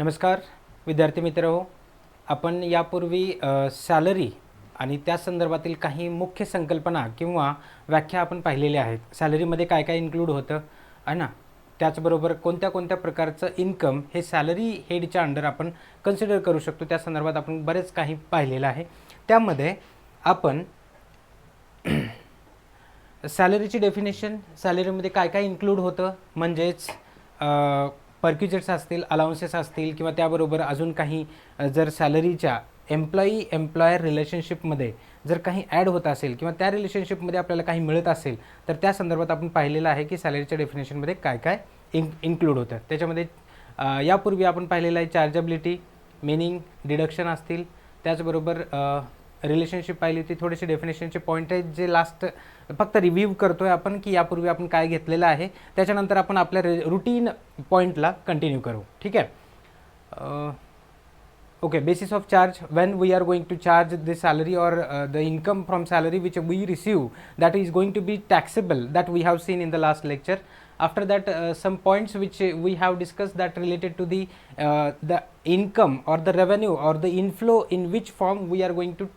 नमस्कार विद्यार्थी मित्रहो, आपण यापूर्वी सॅलरी आणि त्या संदर्भातील काही मुख्य संकल्पना किंवा व्याख्या आपण पाहिलेल्या आहेत. सॅलरीमध्ये काय काय इन्क्लूड होतं आहे ना, त्याचबरोबर कोणत्या कोणत्या प्रकारचं इन्कम हे सॅलरी हेडच्या अंडर आपण कन्सिडर करू शकतो, त्या संदर्भात आपण बरेच काही पाहिलेलं आहे. त्यामध्ये आपण सॅलरीची डेफिनेशन, सॅलरीमध्ये काय काय इन्क्लूड होतं म्हणजेच पर्क्युजेट्स असतील, अलाउन्सेस असतील किंवा त्याबरोबर अजून काही जर सॅलरीच्या एम्प्लॉयर रिलेशनशिपमध्ये जर काही ॲड होत असेल किंवा त्या रिलेशनशिपमध्ये आपल्याला काही मिळत असेल तर त्या संदर्भात आपण पाहिलेलं आहे की सॅलरीच्या डेफिनेशनमध्ये काय काय इन्क्लूड होतं. त्याच्यामध्ये यापूर्वी आपण पाहिलेलं आहे चार्जेबिलिटी, मिनिंग, डिडक्शन असतील, त्याचबरोबर रिलेशनशिप पाहिली होती. थोडेसे डेफिनेशनचे पॉईंट आहेत जे लास्ट फक्त रिव्ह्यू करतो आहे आपण की यापूर्वी आपण काय घेतलेलं आहे, त्याच्यानंतर आपण आपल्या रुटीन पॉईंटला कंटिन्यू करू. ठीक आहे. Okay, basis of charge, when we are going to charge the salary or the income from salary which we receive, that is going to be taxable, that we have seen in the last lecture. After that some points which we have discussed that related to the income or the revenue or the inflow, in which form we are going to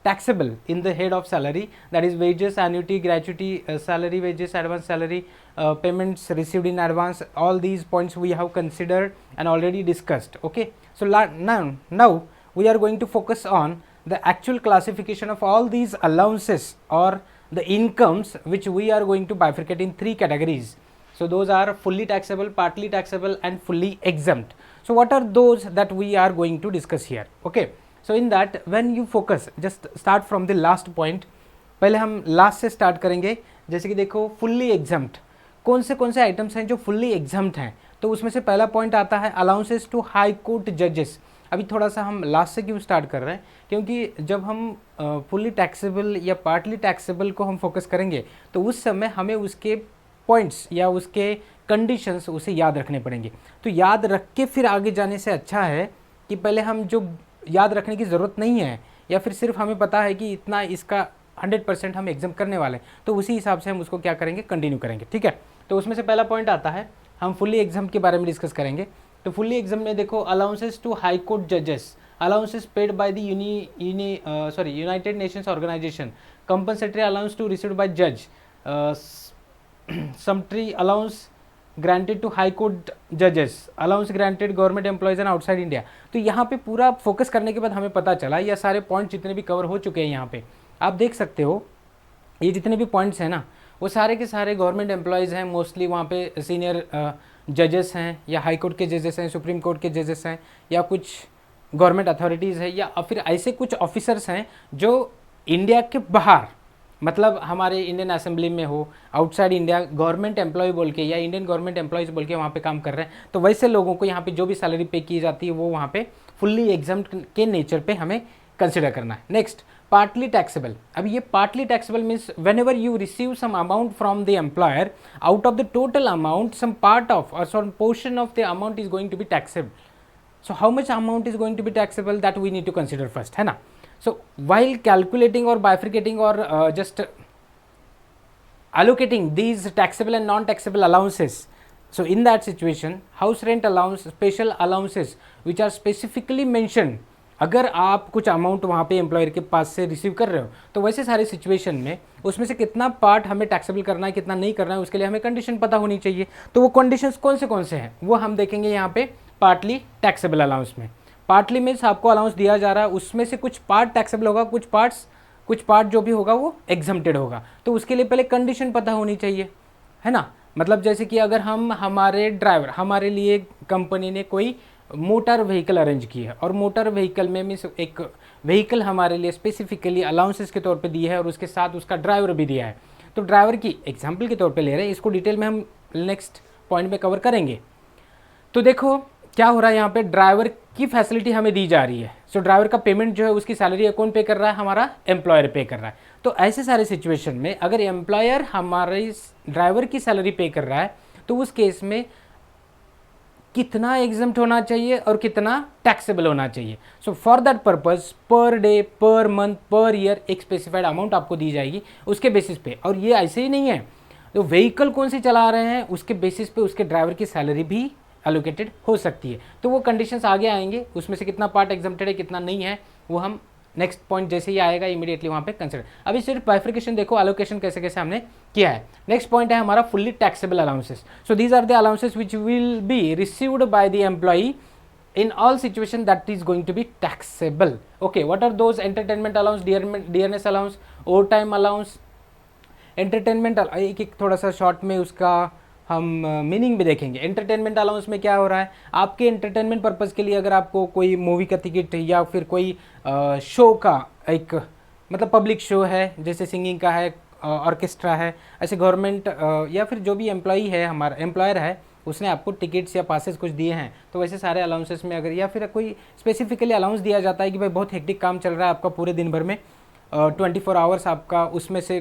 taxable in the head of salary, that is wages, annuity, gratuity, salary, wages, advance salary, payments received in advance. All these points we have considered and already discussed. Okay, so now we are going to focus on the actual classification of all these allowances or the incomes which we are going to bifurcate in three categories. So those are fully taxable, partly taxable and fully exempt. So what are those that we are going to discuss here? Okay, so in that when you focus, just start from the last point. पहले हम last से start करेंगे. जैसे कि देखो fully exempt कौन से items हैं जो फुल्ली एग्जाम्प्ट हैं, तो उसमें से पहला पॉइंट आता है अलाउंसेस टू हाई कोर्ट जजेस. अभी थोड़ा सा हम लास्ट से क्यों स्टार्ट कर रहे हैं, क्योंकि जब हम फुल्ली टैक्सेबल या पार्टली टैक्सेबल को हम फोकस करेंगे तो उस समय हमें उसके पॉइंट्स या उसके कंडीशंस उसे याद रखने पड़ेंगे. तो याद रख के फिर आगे जाने से अच्छा है कि पहले हम जो याद रखने की ज़रूरत नहीं है या फिर सिर्फ हमें पता है कि इतना इसका 100% हम एग्जाम करने वाले हैं, तो उसी हिसाब से हम उसको क्या करेंगे, कंटिन्यू करेंगे. ठीक है, तो उसमें से पहला पॉइंट आता है, हम फुल्ली एग्जाम के बारे में डिस्कस करेंगे. तो फुल्ली एग्जाम में देखो अलाउंसेस टू हाई कोर्ट जजेस, allowances paid by the United Nations organisation, compensatory allowance to received by जज, sumptuary allowance granted to high court जजेस, allowance granted government employees and outside India. तो यहाँ पे पूरा focus करने के बाद हमें पता चला ये सारे पॉइंट जितने भी कवर हो चुके हैं. यहाँ पे आप देख सकते हो ये जितने भी पॉइंट्स हैं ना, वो सारे के सारे गवर्नमेंट एम्प्लॉयज़ हैं. मोस्टली वहाँ पे सीनियर जजेस हैं या हाई कोर्ट के जजेस हैं, सुप्रीम कोर्ट के जजेस हैं या कुछ गवर्नमेंट अथॉरिटीज़ है या फिर ऐसे कुछ ऑफिसर्स हैं जो इंडिया के बाहर, मतलब हमारे इंडियन असेंबली में हो, आउटसाइड इंडिया गवर्नमेंट एम्प्लॉय बोल के या इंडियन गवर्नमेंट एम्प्लॉयज़ बोल के वहाँ पे काम कर रहे हैं. तो वैसे लोगों को यहाँ पे जो भी सैलरी पे की जाती है वो वहाँ पे फुल्ली एग्जाम्प्ट के नेचर पे हमें कंसिडर करना है. Next, partly taxable. अब ये partly taxable means whenever you receive some amount from the employer, out of the total amount some part of और some portion of the amount is going to be taxable. So how much amount is going to be taxable, that we need to consider first, है ना. So while calculating or bifurcating or just allocating these taxable and non-taxable allowances, so in that situation house rent allowance, special allowances which are specifically mentioned, अगर आप कुछ amount वहाँ पे employer के पास से receive कर रहे हो तो वैसे सारे सिचुएशन में उसमें से कितना पार्ट हमें टैक्सेबल करना है, कितना नहीं करना है, उसके लिए हमें कंडीशन पता होनी चाहिए. तो वो कंडीशंस कौन से हैं वो हम देखेंगे यहाँ पे पार्टली टैक्सेबल अलाउंस में. पार्टली मीन्स आपको अलाउंस दिया जा रहा है, उसमें से कुछ पार्ट टैक्सेबल होगा, कुछ पार्ट जो भी होगा वो एग्जम्प्टेड होगा. तो उसके लिए पहले कंडीशन पता होनी चाहिए, है ना. मतलब जैसे कि अगर हमारे ड्राइवर, हमारे लिए कंपनी ने कोई मोटर व्हीकल अरेंज की है और मोटर व्हीकल में मीन्स एक व्हीकल हमारे लिए स्पेसिफिकली अलाउंसेस के तौर पे दी है और उसके साथ उसका ड्राइवर भी दिया है. तो ड्राइवर की एग्जाम्पल के तौर पे ले रहे हैं, इसको डिटेल में हम नेक्स्ट पॉइंट में कवर करेंगे. तो देखो क्या हो रहा है, यहाँ पे ड्राइवर की फैसिलिटी हमें दी जा रही है. सो ड्राइवर का पेमेंट जो है उसकी सैलरी कौन पे कर रहा है, हमारा एम्प्लॉयर पे कर रहा है. तो ऐसे सारे सिचुएशन में अगर एम्प्लॉयर हमारे ड्राइवर की सैलरी पे कर रहा है तो उस केस में कितना एग्जम्प्ट होना चाहिए और कितना टैक्सेबल होना चाहिए. So for that purpose per day, पर मंथ, पर ईयर एक स्पेसिफाइड अमाउंट आपको दी जाएगी उसके बेसिस पे. और ये ऐसे ही नहीं है, तो व्हीकल कौन सी चला रहे हैं उसके बेसिस पे उसके ड्राइवर की सैलरी भी एलोकेटेड हो सकती है। तो वो कंडीशंस आगे आएंगे, उसमें से कितना पार्ट एग्जम्प्टेड है कितना नहीं है वो हम नेक्स्ट पॉइंट जैसे ही आएगा इमीडिएटली वहाँ पे कंसिडर। अभी सिर्फ बाइफिकेशन देखो, एलोकेशन कैसे कैसे हमने किया है। नेक्स्ट पॉइंट है हमारा fully taxable allowances. So these are the allowances which will be received by the employee in all situation that is going to be taxable. Okay, what are those? Entertainment allowance, dearness allowance, overtime allowance, entertainment एक एक थोड़ा सा short में उसका हम meaning भी देखेंगे। Entertainment allowance में क्या हो रहा है, आपके एंटरटेनमेंट पर्पज़ के लिए अगर आपको कोई मूवी का टिकट या फिर कोई शो का एक मतलब पब्लिक शो है, जैसे सिंगिंग का है, ऑर्केस्ट्रा है, ऐसे गवर्नमेंट या फिर जो भी एम्प्लॉई है, हमारा एम्प्लॉयर है, उसने आपको टिकट्स या पासेस कुछ दिए हैं, तो वैसे सारे अलाउंसेस में अगर या फिर कोई स्पेसिफिकली अलाउंस दिया जाता है कि भाई बहुत हेक्टिक काम चल रहा है आपका पूरे दिन भर में, 24 आवर्स आपका, उसमें से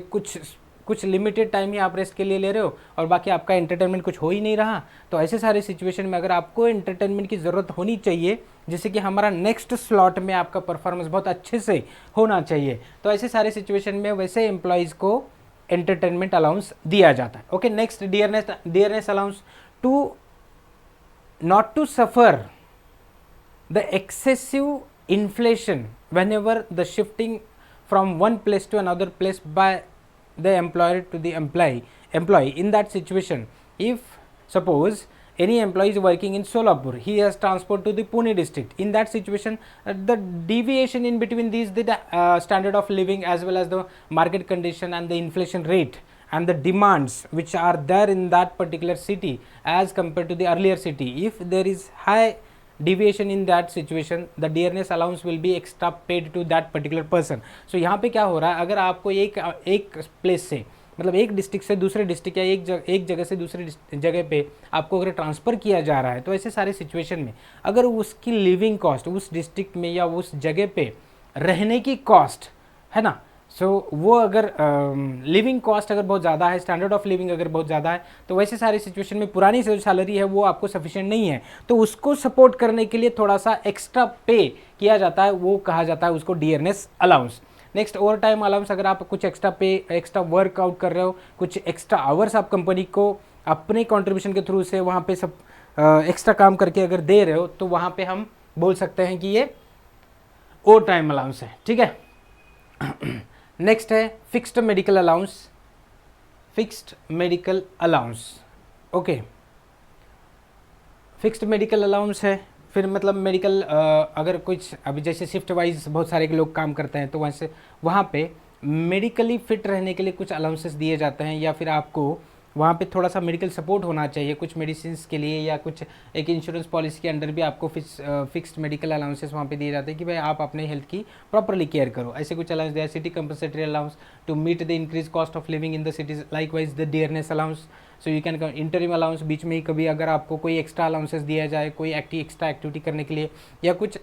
कुछ लिमिटेड टाइम ही आप रेस्ट के लिए ले रहे हो और बाकी आपका एंटरटेनमेंट कुछ हो ही नहीं रहा, तो ऐसे सारे सिचुएशन में अगर आपको एंटरटेनमेंट की ज़रूरत होनी चाहिए, जिससे कि हमारा नेक्स्ट स्लॉट में आपका परफॉर्मेंस बहुत अच्छे से होना चाहिए, तो ऐसे सारे सिचुएशन में वैसे एम्प्लॉयज़ को एंटरटेनमेंट अलाउंस दिया जाता है। Okay, next dearness allowance to not to suffer the excessive inflation whenever the shifting from one place to another place by the employer to the employee. In that situation, if suppose any employee is working in Solapur, he has transport to the Pune district, in that situation the deviation in between these the standard of living as well as the market condition and the inflation rate and the demands which are there in that particular city as compared to the earlier city, if there is high deviation in that situation, the dearness allowance will be extra paid to that particular person. So यहाँ पे क्या हो रहा है, अगर आपको एक place से मतलब एक डिस्ट्रिक्ट से दूसरे डिस्ट्रिक्ट या एक जगह से दूसरे जगह पे आपको अगर ट्रांसफ़र किया जा रहा है, तो ऐसे सारे सिचुएशन में अगर उसकी लिविंग कॉस्ट उस डिस्ट्रिक्ट में या उस जगह पे रहने की कॉस्ट है ना, वो अगर लिविंग कॉस्ट अगर बहुत ज़्यादा है, स्टैंडर्ड ऑफ लिविंग अगर बहुत ज़्यादा है, तो वैसे सारी सिचुएशन में पुरानी जो सैलरी है वो आपको सफिशिएंट नहीं है, तो उसको सपोर्ट करने के लिए थोड़ा सा एक्स्ट्रा पे किया जाता है, वो कहा जाता है उसको dearness allowance. Next over time allowance, अगर आप कुछ एक्स्ट्रा पे एक्स्ट्रा वर्कआउट कर रहे हो, कुछ एक्स्ट्रा आवर्स आप कंपनी को अपने कॉन्ट्रीब्यूशन के थ्रू से वहाँ पे सब एक्स्ट्रा काम करके अगर दे रहे हो, तो वहाँ पे हम बोल सकते हैं कि ये ओवर टाइम अलाउंस है। ठीक है। नेक्स्ट है fixed medical allowance. Fixed medical allowance, okay, fixed medical allowance है, फिर मतलब मेडिकल अगर कुछ अभी जैसे शिफ्ट वाइज बहुत सारे लोग काम करते हैं, तो वैसे वहाँ पे मेडिकली फिट रहने के लिए कुछ अलाउंसेस दिए जाते हैं, या फिर आपको वहाँ पे थोड़ा सा मेडिकल सपोर्ट होना चाहिए कुछ मेडिसिन के लिए, या कुछ एक इंश्योरेंस पॉलिसी के अंडर भी आपको फिक्स्ड मेडिकल अलाउंसेस वहाँ पे दिए जाते हैं कि भाई आप अपने हेल्थ की प्रॉपरली केयर करो। ऐसे कुछ अलाउंस दिया, city compensatory allowance to meet the increase cost of living in the cities, likewise the dearness allowance. So you can interim allowance, बीच में ही कभी अगर आपको कोई एक्स्ट्रा अलाउंसेस दिया जाए कोई एक्स्ट्रा एक्टिविटी करने के लिए, या कुछ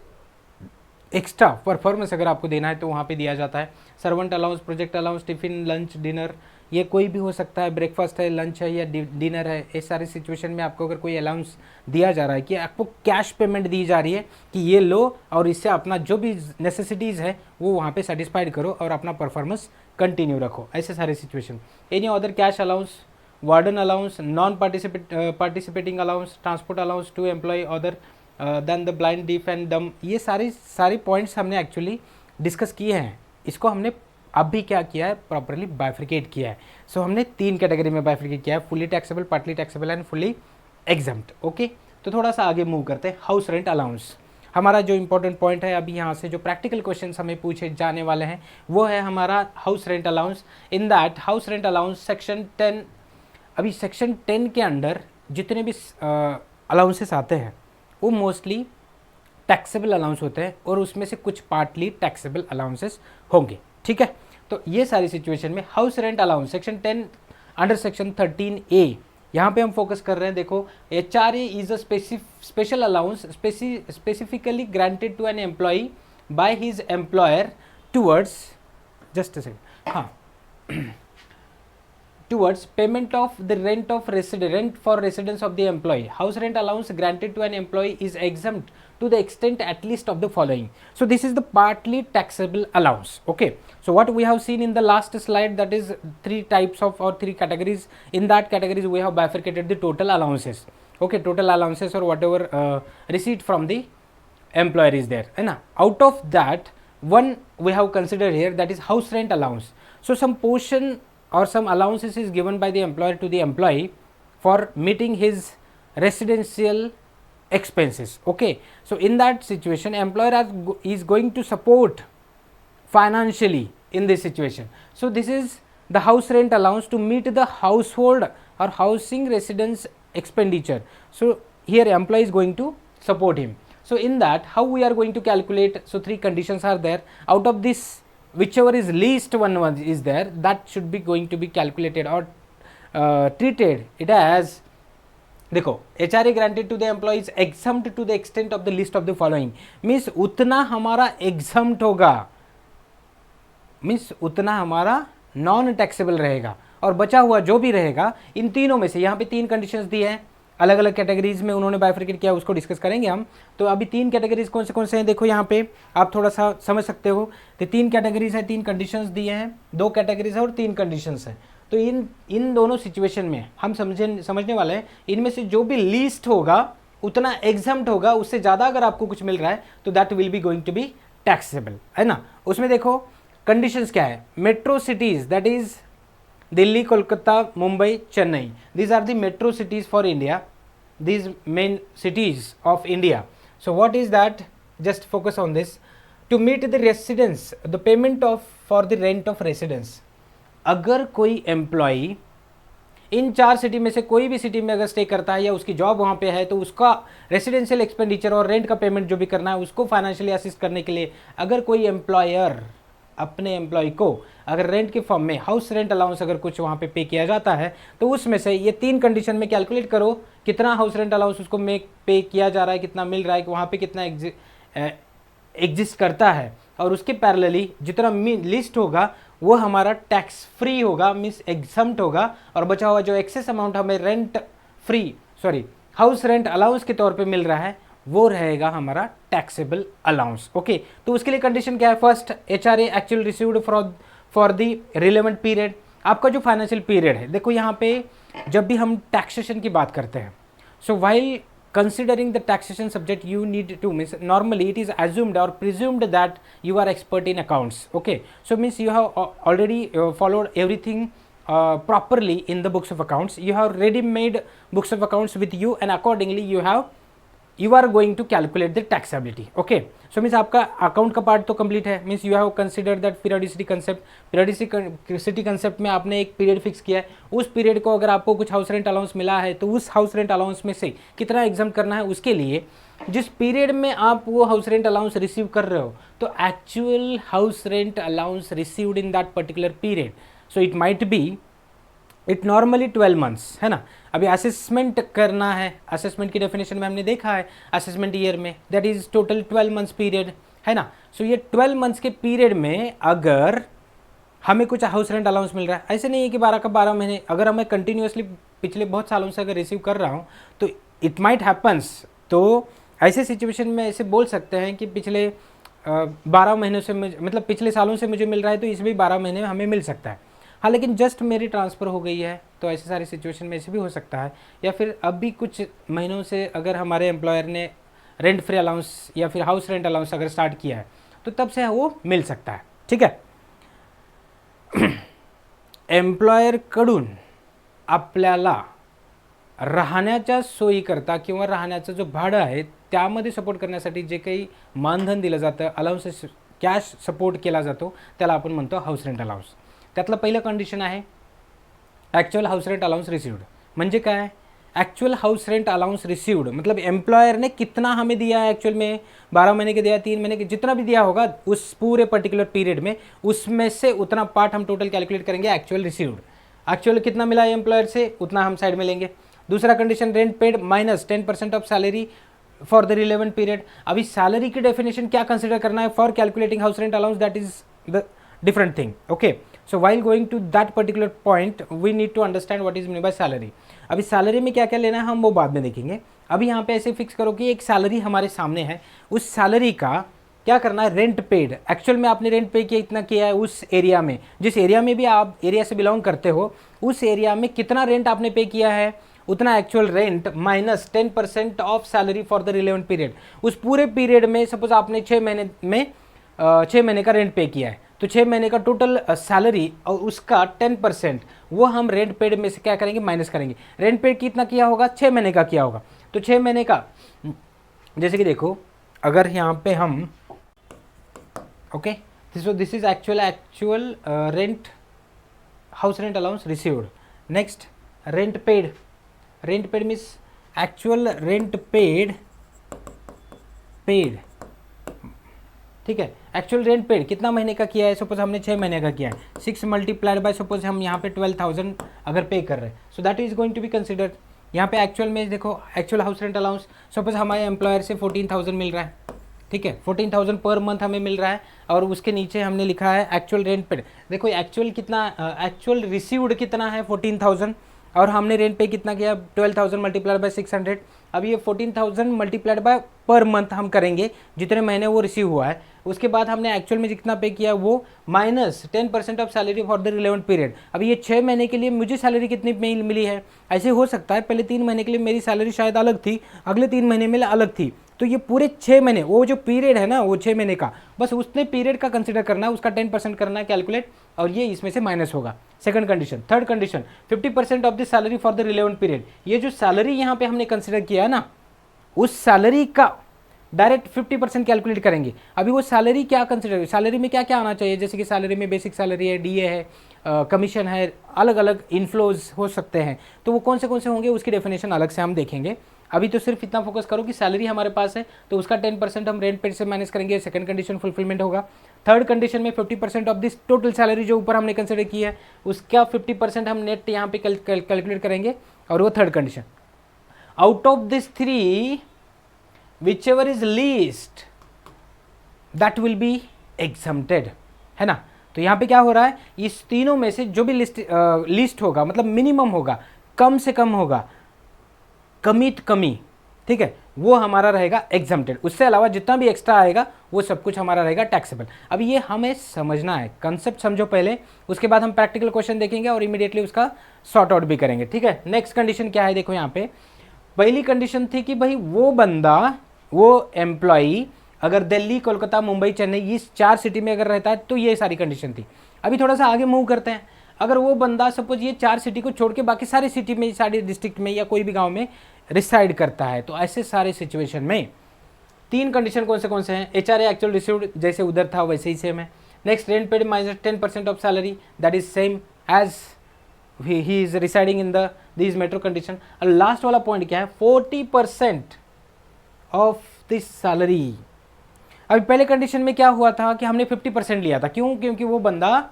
एक्स्ट्रा परफॉर्मेंस अगर आपको देना है, तो वहाँ पे दिया जाता है। Servant allowance, project allowance, tiffin, lunch, dinner, ये कोई भी हो सकता है, ब्रेकफास्ट है, लंच है या डिनर है, इस सारी सिचुएशन में आपको अगर कोई अलाउंस दिया जा रहा है कि आपको कैश पेमेंट दी जा रही है कि ये लो और इससे अपना जो भी नेसेसिटीज़ है वो वहाँ पे सेटिस्फाइड करो और अपना परफॉर्मेंस कंटिन्यू रखो, ऐसे सारे situation. Any other cash allowance, warden allowance, non participating allowance, transport allowance to employ other than the blind, deaf and dumb, ये सारी पॉइंट्स हमने एक्चुअली डिस्कस किए हैं। इसको हमने अब भी क्या किया है, प्रॉपरली बाइफिकेट किया है। सो हमने 3 कैटेगरी में बाइफिकेट किया है, fully taxable, partly taxable and fully exempt. Okay, तो थोड़ा सा आगे मूव करते हैं। हाउस रेंट अलाउंस, हमारा जो इंपॉर्टेंट पॉइंट है अभी यहाँ से जो प्रैक्टिकल क्वेश्चन हमें पूछे जाने वाले हैं वो है हमारा house rent allowance. In that house rent allowance section 10, अभी सेक्शन 10 के अंडर जितने भी अलाउंसेस आते हैं वो मोस्टली टैक्सेबल अलाउंस होते हैं और उसमें से कुछ पार्टली टैक्सेबल अलाउंसेस होंगे। ठीक है, तो ये सारी सिचुएशन में house rent allowance section 10 under section 13A यहाँ पे हम फोकस कर रहे हैं। देखो, HRA is a special allowance specifically granted to an employee by his employer towards, just a second, हाँ, towards payment of the rent for residence of the employee. House rent allowance granted to an employee is exempt to the extent at least of the following. So this is the partly taxable allowance. Okay, so what we have seen in the last slide, that is 3 types of or 3 categories. In that categories we have bifurcated the total allowances. Okay, total allowances और whatever receipt from the employer is there, है ना. Out of that one we have considered here, that is house rent allowance. So some portion or some allowances is given by the employer to the employee for meeting his residential expenses. Okay, so in that situation employer is going to support financially in this situation. So this is the house rent allowance to meet the household or housing residence expenditure. So here employee is going to support him. So in that, how we are going to calculate? So three conditions are there. Out of this, whichever is least one is there, that should be going to be calculated or treated it as, देखो, HRA granted to the employees exempt to the extent of the list of the following. Means उतना हमारा exempt होगा, means उतना हमारा non taxable रहेगा, और बचा हुआ जो भी रहेगा इन तीनों में से, यहाँ पे तीन कंडीशंस दिए हैं, अलग अलग कैटेगरीज में उन्होंने बाइफरकेट किया, उसको डिस्कस करेंगे हम. तो अभी तीन कैटेगरीज कौन से हैं, देखो यहाँ पे आप थोड़ा सा समझ सकते हो. तो तीन कैटेगरीज है, तीन कंडीशंस दिए हैं, दो कैटेगरीज है और तीन कंडीशंस हैं. तो इन दोनों सिचुएशन में हम समझने वाले हैं, इनमें से जो भी लीस्ट होगा उतना एग्जम्प्ट होगा, उससे ज़्यादा अगर आपको कुछ मिल रहा है तो that will be going to be taxable, है ना. उसमें देखो कंडीशंस क्या है. Metro cities, that is Delhi, Kolkata, Mumbai, Chennai, these are the metro cities for India, these main cities of India. So what is that, just focus on this. To meet the residence, the payment of for the rent of residence. अगर कोई employee इन चार city में से कोई भी city में अगर stay करता है या उसकी जॉब वहाँ पे है, तो उसका रेसिडेंशियल एक्सपेंडिचर और रेंट का पेमेंट जो भी करना है उसको फाइनेंशियली असिस्ट करने के लिए अगर कोई एम्प्लॉयर अपने एम्प्लॉय को अगर रेंट के फॉर्म में हाउस रेंट अलाउंस अगर कुछ वहाँ पे किया जाता है, तो उसमें से ये तीन कंडीशन में कैलकुलेट करो कितना हाउस रेंट अलाउंस उसको पे किया जा रहा है, कितना मिल रहा है, कि वहाँ पे कितना एग्जिस्ट करता है, और उसके पैरेलली जितना लिस्ट होगा वो हमारा टैक्स फ्री होगा, मीन्स एग्जम्प्ट होगा, और बचा हुआ जो एक्सेस अमाउंट हमें हाउस रेंट अलाउंस के तौर पे मिल रहा है वो रहेगा हमारा टैक्सेबल अलाउंस. ओके, तो उसके लिए कंडीशन क्या है. First, HRA actual received for the relevant period. आपका जो फाइनेंशियल पीरियड है, देखो यहाँ पे जब भी हम टैक्सेशन की बात करते हैं, सो while considering the taxation subject you need to, means normally it is assumed or presumed that you are expert in accounts. Okay, so means you have already followed everything properly in the books of accounts. You have ready made books of accounts with you, and accordingly you are going to calculate the taxability. Okay, so means आपका account का part तो complete है, means you have consider that periodicity concept. Periodicity concept में आपने एक period fix किया है, उस पीरियड को अगर आपको कुछ हाउस रेंट अलाउंस मिला है तो उस हाउस रेंट अलाउंस में से कितना एग्जाम करना है, उसके लिए जिस पीरियड में आप वो हाउस रेंट अलाउंस रिसीव कर रहे हो, तो actual house rent allowance received in that particular period, so it might be it normally 12 months, है ना. अभी असेसमेंट करना है, असेसमेंट की डेफिनेशन में हमने देखा है असेसमेंट ईयर में, that is total 12 months period, है ना. सो ये 12 मंथ्स के पीरियड में अगर हमें कुछ हाउस रेंट अलाउंस मिल रहा है, ऐसे नहीं है कि 12 का 12 महीने, अगर हमें कंटिन्यूसली पिछले बहुत सालों से अगर रिसीव कर रहा हूँ तो इट माइट हैपन्स. तो ऐसे सिचुएशन में ऐसे बोल सकते हैं कि पिछले 12 महीनों से मतलब पिछले सालों से मुझे मिल रहा है, तो इसमें 12 महीने में हमें मिल सकता है. हाँ, लेकिन जस्ट मेरी ट्रांसफ़र हो गई है, तो ऐसे सारी सिचुएशन में ऐसे भी हो सकता है. या फिर अभी कुछ महीनों से अगर हमारे एम्प्लॉयर ने रेंट फ्री अलाउंस या फिर हाउस रेंट अलाउंस अगर स्टार्ट किया है, तो तब से वो मिल सकता है. ठीक है. एम्प्लॉयरकडून आपल्याला राहण्याच्या सोयीकरता किंवा राहण्याचं जो भाडं आहे त्यामध्ये सपोर्ट करण्यासाठी जे काही मानधन दिलं जातं, अलाउन्सेस कॅश सपोर्ट केला जातो, त्याला आपण म्हणतो हाऊस रेंट अलाउन्स. त्यातलं पहिलं कंडिशन आहे actual house rent allowance received. म्हणजे काय, actual house rent allowance received मतलब एम्प्लॉयर ने कितना हमें दिया है एक्चुअल में, 12 महीने के दिया, 3 महीने के, जितना भी दिया होगा उस पूरे पर्टिकुलर पीरियड में, उसमें से उतना पार्ट हम टोटल कैलकुलेट करेंगे एक्चुअल रिसीव्ड. एक्चुअल कितना मिला है एम्प्लॉयर से उतना हम साइड में लेंगे. दूसरा condition, rent paid minus 10% of salary for the relevant period. अभी सैलरी की डेफिनेशन क्या कंसिडर करना है for calculating house rent allowance, that is the different thing. Okay, so while going to that particular point we need to understand what is meant by salary. अभी salary में क्या क्या लेना है हम वो बाद में देखेंगे. अभी यहाँ पे ऐसे फिक्स करो कि एक सैलरी हमारे सामने है, उस सैलरी का क्या करना है, रेंट पेड. एक्चुअल में आपने रेंट पे किया इतना किया है उस एरिया में, जिस एरिया में भी आप एरिया से बिलोंग करते हो, उस एरिया में कितना रेंट आपने पे किया है उतना actual rent minus 10% of salary for the relevant period. उस पूरे पीरियड में सपोज आपने 6 महीने में 6 महीने का रेंट पे किया है, तो 6 महीने का टोटल सैलरी और उसका 10% वो हम रेंट पेड में से क्या करेंगे, माइनस करेंगे। रेंट पेड कितना किया होगा, 6 महीने का किया होगा, तो 6 महीने का जैसे कि देखो अगर यहाँ पे हम okay, this is actual rent, house rent allowance received. Next rent paid means actual rent paid, ठीक है। एक्चुअल रेंट पेड कितना महीने का किया है, सपोज हमने 6 महीने का किया है, 6 मल्टीप्लाइड बाय सपोज हम यहाँ पे 12,000 अगर पे कर रहे हैं, so that is going to be considered. यहाँ पे एक्चुअल में देखो actual house rent allowance suppose हमारे एम्प्लॉयर से 14,000 मिल रहा है, ठीक है, 14,000 पर मंथ हमें मिल रहा है, और उसके नीचे हमने लिखा है एक्चुअल रेंट पेड। देखो एक्चुअल कितना, एक्चुअल रिसीव्ड कितना है 14,000, और हमने रेंट पे कितना किया 12,000 मल्टीप्लाइड बाय 600। अब ये 14,000 मल्टीप्लाइड बाय पर मंथ हम करेंगे जितने महीने वो रिसीव हुआ है, उसके बाद हमने एक्चुअल में जितना पे किया वो minus 10% of salary for the relevant period. अब ये 6 महीने के लिए मुझे सैलरी कितनी मिली है, ऐसे हो सकता है पहले 3 महीने के लिए मेरी सैलरी शायद अलग थी, अगले 3 महीने में अलग थी, तो ये पूरे 6 महीने वो जो पीरियड है ना, वो 6 महीने का बस उतने पीरियड का कंसिडर करना है, उसका 10% करना है कैलकुलेट, और ये इसमें से माइनस होगा। Second condition. Third condition 50% of the salary for the relevant period. ये जो सैलरी यहाँ पे हमने कंसिडर किया है ना, उस सैलरी का डायरेक्ट 50% कैलकुलेट करेंगे। अभी वो सैलरी क्या कंसिडर, सैलरी में क्या क्या आना चाहिए, जैसे कि सैलरी में बेसिक सैलरी है, डीए है, कमीशन है, अलग अलग इनफ्लोज हो सकते हैं, तो वो कौन से होंगे उसकी डेफिनेशन अलग से हम देखेंगे। अभी तो सिर्फ इतना फोकस करो कि सैलरी हमारे पास है, तो उसका 10% हम रेंट पेड से माइनस करेंगे, सेकंड कंडीशन फुलफिलमेंट होगा। थर्ड कंडीशन में 50% ऑफ दिस टोटल सैलरी जो ऊपर हमने कंसिडर की है, उसका 50% हम नेट यहाँ पे कैलकुलेट करेंगे, और वो third condition. Out of this 3 whichever is least that will be exempted, है ना। तो यहाँ पे क्या हो रहा है, इस तीनों में से जो भी लिस्ट होगा, मतलब मिनिमम होगा, कम से कम होगा, कमित कमी, ठीक है, वो हमारा रहेगा एग्जम्प्टेड। उससे अलावा जितना भी एक्स्ट्रा आएगा वो सब कुछ हमारा रहेगा टैक्सेबल। अब ये हमें समझना है, कंसेप्ट समझो पहले, उसके बाद हम प्रैक्टिकल क्वेश्चन देखेंगे और इमीडिएटली उसका सॉर्ट आउट भी करेंगे, ठीक है। नेक्स्ट कंडीशन क्या है, देखो यहाँ पे पहली कंडीशन थी कि भाई वो बंदा, वो एम्प्लॉई अगर दिल्ली, कोलकाता, मुंबई, चेन्नई इस 4 सिटी में अगर रहता है, तो ये सारी कंडीशन थी। अभी थोड़ा सा आगे मूव करते हैं। अगर वो बंदा सपोज ये 4 सिटी को छोड़ के बाकी सारी सिटी में, सारी डिस्ट्रिक्ट में या कोई भी गांव में रिसाइड करता है, तो ऐसे सारे सिचुएशन में 3 कंडीशन कौन से हैं, एचआरए एक्चुअल रिसीव्ड जैसे उधर था वैसे ही सेम है। Next rent paid minus 10% of salary, that is same as he is residing in the this metro condition. और लास्ट वाला पॉइंट क्या है, 40% ऑफ दिस सैलरी। अभी पहले कंडीशन में क्या हुआ था कि हमने 50% लिया था, क्यों, क्योंकि वो बंदा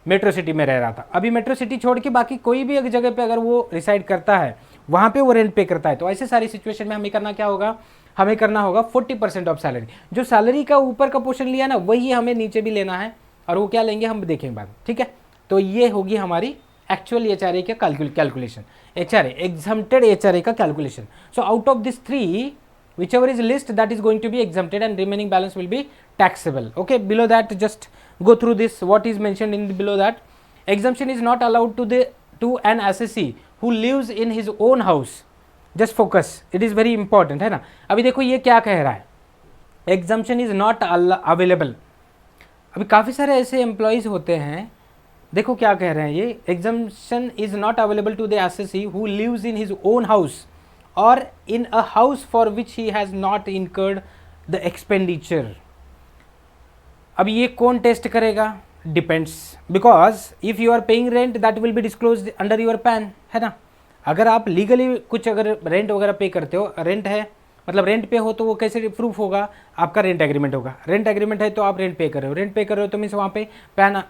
मेट्रो सिटी में रह रहा था। अभी मेट्रो सिटी छोड़ के बाकी कोई भी एक जगह पे अगर वो रिसाइड करता है, वहाँ पे वो रेंट पे करता है, तो ऐसे सारी सिचुएशन में हमें करना क्या होगा, हमें करना होगा 40% ऑफ सैलरी। जो सैलरी का ऊपर का पोर्शन लिया ना, वही हमें नीचे भी लेना है, और वो क्या लेंगे हम देखेंगे बाद, ठीक है। तो ये होगी हमारी एक्चुअल एचआरए का कैलकुलेशन, एचआरए एग्जम्प्टेड एचआरए का calculation. So out of this 3 whichever is list that is going to be exempted and remaining balance will be taxable. Okay, below that just go through this, what is mentioned in below that. Exemption is not allowed to an assessee who lives in his own house. Just focus, it is very important, है ना। अभी देखो ये क्या कह रहा है, exemption is not available। अभी काफ़ी सारे ऐसे एम्प्लॉयज़ होते हैं, देखो क्या कह रहे हैं ये, exemption is not available to the assessee who lives in his own house or in a house for which he has not incurred the expenditure। अब ये कौन टेस्ट करेगा, depends, because if you are paying rent that will be disclose under your PAN, है ना। अगर आप legally कुछ अगर रेंट वगैरह पे करते हो, रेंट है मतलब रेंट पे हो, तो वो कैसे प्रूफ होगा, आपका रेंट एग्रीमेंट होगा। रेंट एग्रीमेंट है तो आप रेंट पे कर रहे हो, रेंट पे कर रहे हो तो मीन्स वहाँ पे पैन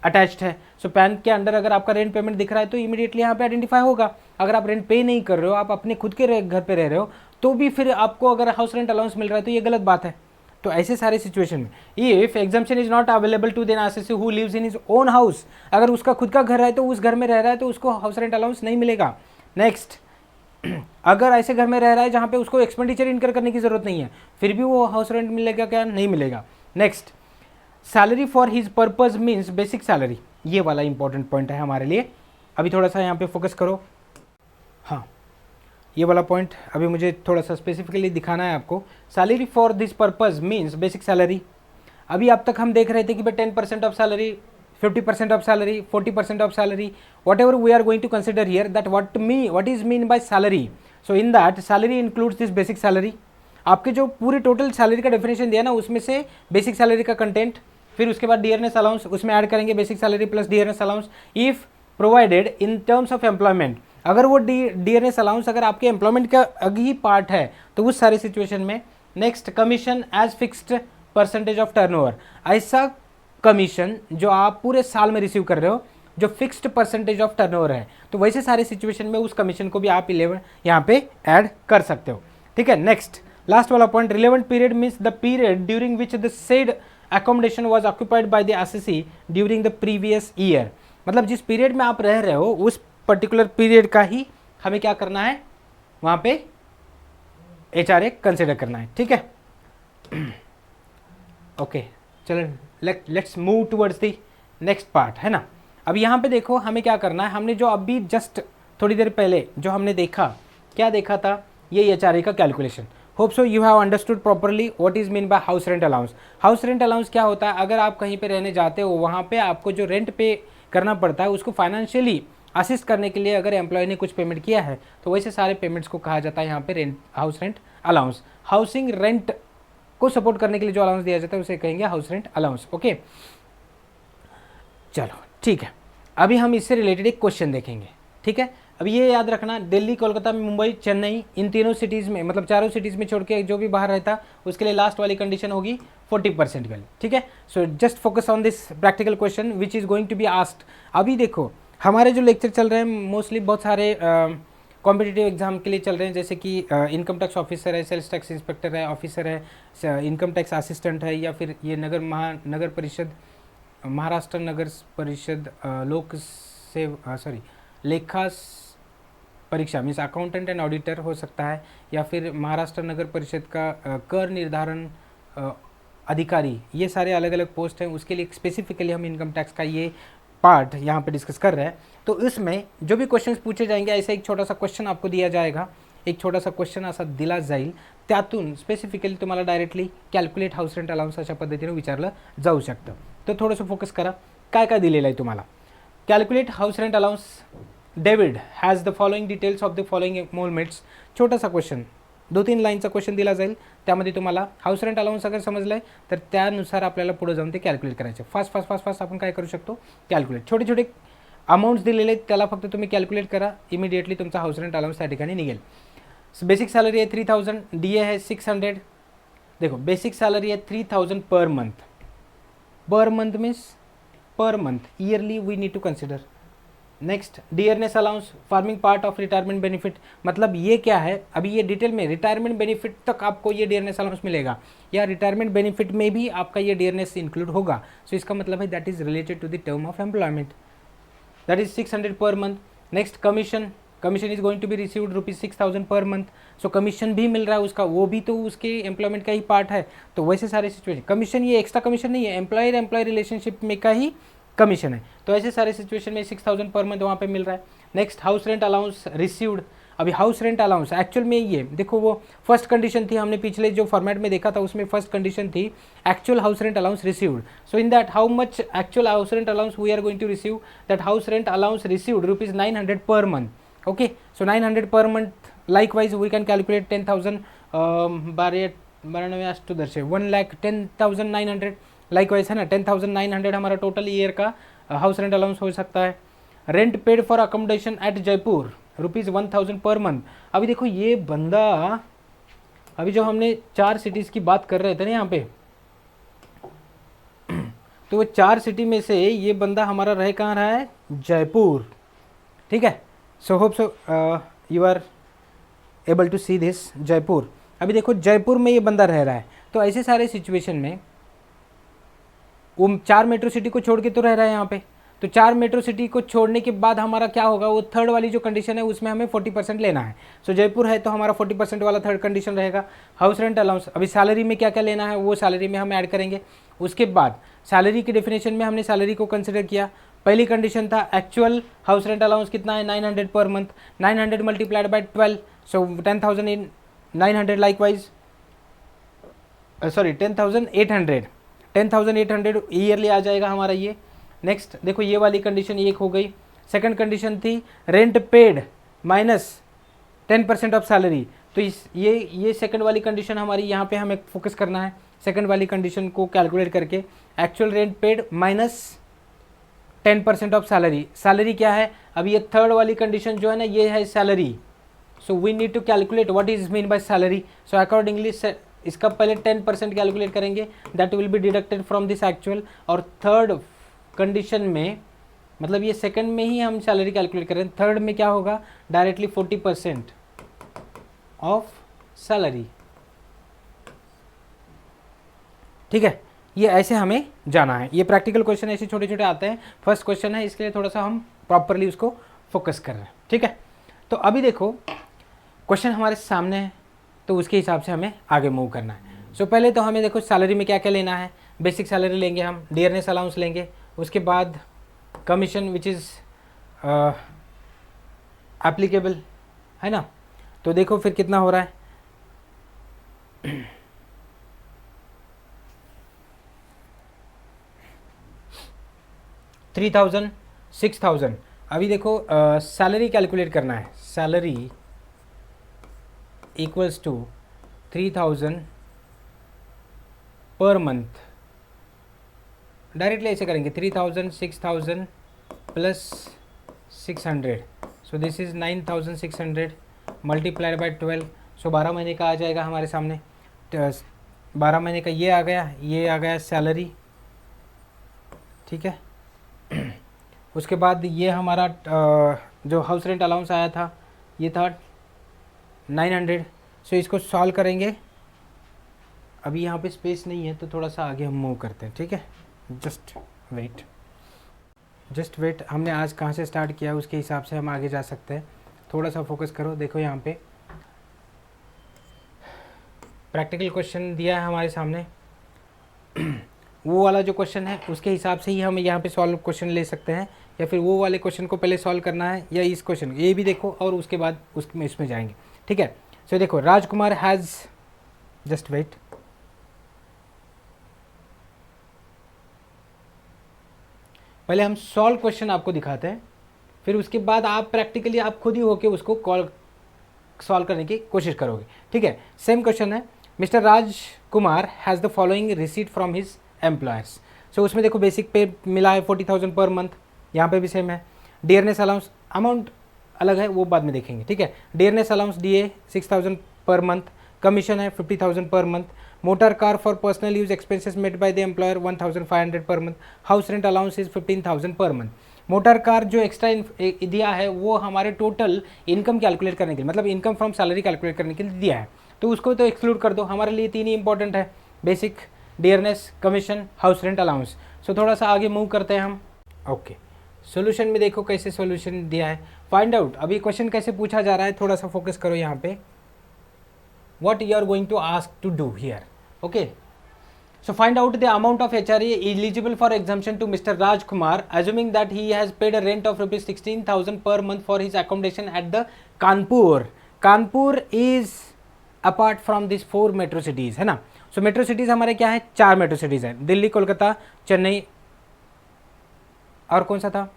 अटैच्ड है। सो पैन के अंडर अगर आपका रेंट पेमेंट दिख रहा है तो इमीडिएटली यहाँ पे आइडेंटिफाई होगा। अगर आप रेंट पे नहीं कर रहे हो, आप अपने खुद के घर पे रह रहे हो, तो भी फिर आपको अगर हाउस रेंट अलाउंस मिल रहा है तो ये गलत बात है। तो ऐसे सारे सिचुएशन में if exemption is not available to then assessee who lives in his own house, अगर उसका खुद का घर है तो उस घर में रह रहा है तो उसको हाउस रेंट अलाउंस नहीं मिलेगा। नेक्स्ट, अगर ऐसे घर में रह रहा है जहाँ पे उसको एक्सपेंडिचर इनकर करने की जरूरत नहीं है, फिर भी वो हाउस रेंट मिलेगा क्या, नहीं मिलेगा। Next, salary for his purpose means basic salary, ये वाला इंपॉर्टेंट पॉइंट है हमारे लिए। अभी थोड़ा सा यहाँ पे फोकस करो। हाँ, ये वाला पॉइंट अभी मुझे थोड़ा सा स्पेसिफिकली दिखाना है आपको। Salary for this purpose means basic salary. अभी अब तक हम देख रहे थे कि भाई 10% of salary, 50% of salary, 40% of salary, whatever we are going to consider here that what is mean by salary. So in that salary includes this basic salary. आपके जो पूरे टोटल सैलरी का डेफिनेशन दिया ना उसमें से basic salary का content, फिर उसके बाद डियरनेस अलाउंस उसमें ऐड करेंगे, basic salary plus dearness allowance if provided in terms of employment. अगर वो डियरनेस अलाउंस अगर आपके एम्प्लॉयमेंट का ही पार्ट है तो उस सारे सिचुएशन में। Next, commission as fixed percentage of turnover. ऐसा कमीशन जो आप पूरे साल में रिसीव कर रहे हो जो फिक्स्ड परसेंटेज ऑफ टर्नओवर है, तो वैसे सारे सिचुएशन में उस कमीशन को भी आप 11 यहाँ पे ऐड कर सकते हो। ठीक है, नेक्स्ट लास्ट वाला point, relevant period means the period during which the said accommodation was occupied by the assessee during the previous year। मतलब जिस पीरियड में आप रह रहे हो उस पर्टिकुलर पीरियड का ही हमें क्या करना है, वहां पे HRA कंसिडर करना है। ठीक है, ओके चलो let's move towards the next part, है ना। अब यहाँ पे देखो हमें क्या करना है, हमने जो अभी जस्ट थोड़ी देर पहले जो हमने देखा, क्या देखा था, ये HRA का calculation. Hope so you have understood properly what is mean bye house rent allowance. House rent allowance क्या होता है, अगर आप कहीं पे रहने जाते हो वहाँ पे आपको जो रेंट पे करना पड़ता है उसको फाइनेंशियली असिस्ट करने के लिए अगर एम्प्लॉय ने कुछ पेमेंट किया है तो वैसे सारे पेमेंट्स को कहा जाता है यहाँ पे rent, house rent allowance. Housing rent को सपोर्ट करने के लिए जो अलाउंस दिया जाता है उसे कहेंगे हाउस रेंट अलाउंस। ओके चलो ठीक है, अभी हम इससे रिलेटेड एक क्वेश्चन देखेंगे। ठीक है, अब ये याद रखना, दिल्ली, कोलकाता, मुंबई, चेन्नई, इन तीनों सिटीज़ में मतलब चारों सिटीज़ में छोड़ के जो भी बाहर रहता उसके लिए लास्ट वाली कंडीशन होगी 40% वाली। ठीक है, so just focus on this practical question which is going to be asked. अभी देखो हमारे जो लेक्चर चल रहे हैं मोस्टली बहुत सारे कॉम्पिटिटिव एग्जाम के लिए चल रहे हैं, जैसे कि इनकम टैक्स ऑफिसर है, सेल्स टैक्स इंस्पेक्टर है, ऑफिसर है, इनकम टैक्स असिस्टेंट है, या फिर ये नगर परिषद, महाराष्ट्र नगर परिषद लोक सेव सॉरी लेखा परीक्षा मीन्स अकाउंटेंट एंड ऑडिटर हो सकता है, या फिर महाराष्ट्र नगर परिषद का कर निर्धारण अधिकारी। ये सारे अलग अलग पोस्ट हैं, उसके लिए स्पेसिफिकली हम इनकम टैक्स का ये पार्ट यहाँ पे डिस्कस कर रहे हैं। तो इसमें जो भी क्वेश्चन्स पूछे जाएंगे ऐसा एक छोटा सा क्वेश्चन आपको दिया जाएगा, एक छोटा सा क्वेश्चन असा दिला जाईल, त्यातून स्पेसिफिकली तुम्हाला directly calculate house rent allowance अशा पद्धतीने विचारलं जाऊ शकतं। तर थोडंसं फोकस करा, काय काय दिलेलं आहे तुम्हाला। Calculate house rent allowance, David has the following details of the following emoluments. छोटासा क्वेश्चन, 2-3 लाईनचा क्वेश्चन दिला जाईल, त्यामध्ये तुम्हाला हाऊस रेंट अलाउन्स अगर समजलं तर त्यानुसार आपल्याला पुढे जाऊन ते कॅल्क्युलेट करायचे। फास्ट आपण काय करू शकतो, कॅल्क्युलेट। छोटे छोटे अमाऊंट्स दिलेले आहेत त्याला फक्त तुम्ही कॅल्क्युलेट करा, इमिडिएटली तुमचा हाऊस रेंट अलाउन्स त्या ठिकाणी निघेल। बेसिक सैलरी है 3000, DA है 600। देखो बेसिक सैलरी है 3000 per month. Per month means per month, yearly we need to consider. Next, dearness allowance, forming part of retirement benefit. मतलब ये क्या है, अभी ये डिटेल में रिटायरमेंट बेनिफिट तक आपको ये डियरनेस अलाउंस मिलेगा, या रिटायरमेंट बेनिफिट में भी आपका ये डियरनेस इंक्लूड होगा। सो इसका मतलब है that is related to the term of employment, that is 600 per month. Next, commission, commission is going to be received ₹6000 per month. So commission भी मिल रहा है उसका, वो भी तो उसके एम्प्लॉयमेंट का ही पार्ट है। तो वैसे सारे सिचुएशन, कमीशन ये एक्स्ट्रा कमीशन नहीं है, एम्प्लॉयर एम्प्लॉय रिलेशनशिप में का ही कमीशन है। तो ऐसे सारे सिचुएशन में 6000 पर मंथ वहाँ पे मिल रहा है। Next, house rent allowance received. अभी हाउस रेंट अलाउंस एक्चुअल में ये देखो, वो फर्स्ट कंडीशन थी, हमने पिछले जो फॉर्मेट में देखा था उसमें फर्स्ट कंडीशन थी actual house rent allowance received. So in that how much actual house rent allowance we are going to receive, that house rent allowance received ₹900 per month. Okay, so 900 per month. Likewise, we can calculate 10,000 92 to 1,10,900 likewise है ना। 10,900 हमारा total year का house rent allowance हो सकता है। Rent paid for accommodation at Jaipur ₹1000 per month. अभी देखो ये बंदा, अभी जो हमने 4 सिटीज़ की बात कर रहे थे ना यहाँ पे, तो वो 4 सिटी में से ये बंदा हमारा रह कहाँ रहा है, जयपुर। ठीक है, so hope so you are able to see this Jaipur. अभी देखो जयपुर में ये बंदा रह रहा है, तो ऐसे सारे सिचुएशन में वो 4 मेट्रो सिटी को छोड़ के तो रह रहा है यहाँ पे। तो 4 मेट्रो सिटी को छोड़ने के बाद हमारा क्या होगा, वो थर्ड वाली जो कंडीशन है उसमें हमें 40% लेना है। सो जयपुर है तो हमारा 40% वाला थर्ड कंडीशन रहेगा। हाउस रेंट अलाउंस, अभी सैलरी में क्या क्या लेना है वो सैलरी में हम ऐड करेंगे। उसके बाद सैलरी की डेफिनेशन में हमने सैलरी को कंसिडर किया। पहली कंडीशन था एक्चुअल हाउस रेंट अलाउंस कितना है, 900 पर month. 900 multiplied by 12, so 10,900 likewise, sorry 10,800 yearly आ जाएगा हमारा ये। नेक्स्ट देखो ये वाली कंडीशन एक हो गई। सेकंड कंडीशन थी rent paid minus 10% of salary. तो ये सेकंड वाली कंडीशन हमारी यहाँ पे हमें फोकस करना है। सेकंड वाली कंडीशन को कैलकुलेट करके actual rent paid minus 10% of salary. Salary क्या है, अभी ये थर्ड वाली कंडीशन जो है ना ये है salary. So we need to calculate what is mean by salary. So accordingly इसका पहले 10% कैलकुलेट करेंगे, that will be deducted from this actual. और थर्ड कंडीशन में, मतलब ये सेकंड में ही हम सैलरी कैलकुलेट करें, थर्ड में क्या होगा, डायरेक्टली 40% ऑफ सैलरी। ठीक है, ये ऐसे हमें जाना है। ये प्रैक्टिकल क्वेश्चन ऐसे छोटे छोटे आते हैं, फर्स्ट क्वेश्चन है इसके लिए थोड़ा सा हम प्रॉपरली उसको फोकस कर रहे हैं। ठीक है, तो अभी देखो क्वेश्चन हमारे सामने है, तो उसके हिसाब से हमें आगे मूव करना है। सो पहले तो हमें देखो सैलरी में क्या क्या लेना है। बेसिक सैलरी लेंगे हम, डियरनेस अलाउंस लेंगे, उसके बाद कमीशन विच इज़ एप्लीकेबल है ना। तो देखो फिर कितना हो रहा है, 3,000 6,000। अभी देखो सैलरी कैलकुलेट करना है। Salary equals to 3,000 per month. Directly ऐसे करेंगे 3,000 6,000 plus 600, so this is 9,600 multiplied by 12। सो 12 महीने का आ जाएगा हमारे सामने। 12 महीने का ये आ गया, ये आ गया सैलरी। ठीक है, उसके बाद ये हमारा जो हाउस रेंट अलाउंस आया था ये था 900। सो इसको सॉल्व करेंगे। अभी यहाँ पे स्पेस नहीं है तो थोड़ा सा आगे हम मूव करते हैं। ठीक है, जस्ट वेट। हमने आज कहाँ से स्टार्ट किया उसके हिसाब से हम आगे जा सकते हैं। थोड़ा सा फोकस करो। देखो यहाँ पे प्रैक्टिकल क्वेश्चन दिया है हमारे सामने। वो वाला जो क्वेश्चन है उसके हिसाब से ही हम यहाँ पे सॉल्व क्वेश्चन ले सकते हैं, या फिर वो वाले क्वेश्चन को पहले सॉल्व करना है, या इस क्वेश्चन ये भी देखो और उसके बाद उसमें इसमें जाएंगे। ठीक है, सो देखो राजकुमार हैज़, जस्ट वेट, पहले हम सॉल्व क्वेश्चन आपको दिखाते हैं, फिर उसके बाद आप प्रैक्टिकली आप खुद ही होके उसको कॉल सॉल्व करने की कोशिश करोगे। ठीक है, सेम क्वेश्चन है। Mister Rajkumar has the following receipt from his employers. So उसमें देखो बेसिक पे मिला है 40,000 पर मंथ, यहाँ पे भी सेम है। डियरनेस अलाउंस अमाउंट अलग है, वो बाद में देखेंगे। ठीक है, dearness allowance DA 6,000 per month, commission है 50,000 per month, motor car for personal use expenses made by the employer 1,500 per month, house rent allowance is 15,000 per month. Motor car जो एक्स्ट्रा दिया है वो हमारे टोटल इनकम कैलकुलेट करने के लिए, मतलब इनकम फ्रॉम सैलरी कैलकुलेट करने के लिए दिया है, तो उसको तो एक्सक्लूड कर दो। हमारे लिए तीन ही इंपॉर्टेंट है, basic, dearness, commission, house rent allowance. So थोड़ा सा आगे मूव करते हैं हम। ओके, सॉल्यूशन में देखो कैसे सॉल्यूशन दिया है, फाइंड आउट। अभी क्वेश्चन कैसे पूछा जा रहा है, थोड़ा सा फोकस करो यहाँ पे, what you are going to ask to do here. Okay, so find out the amount of HRA eligible for exemption to Mr. Raj Kumar, assuming that he has paid a rent of rupees 16,000 per month for his accommodation at the Kanpur. Kanpur is apart from these 4 metro cities, है ना। so metro cities हमारे क्या है, 4 metro cities है, दिल्ली, कोलकाता, चेन्नई और कौन सा था,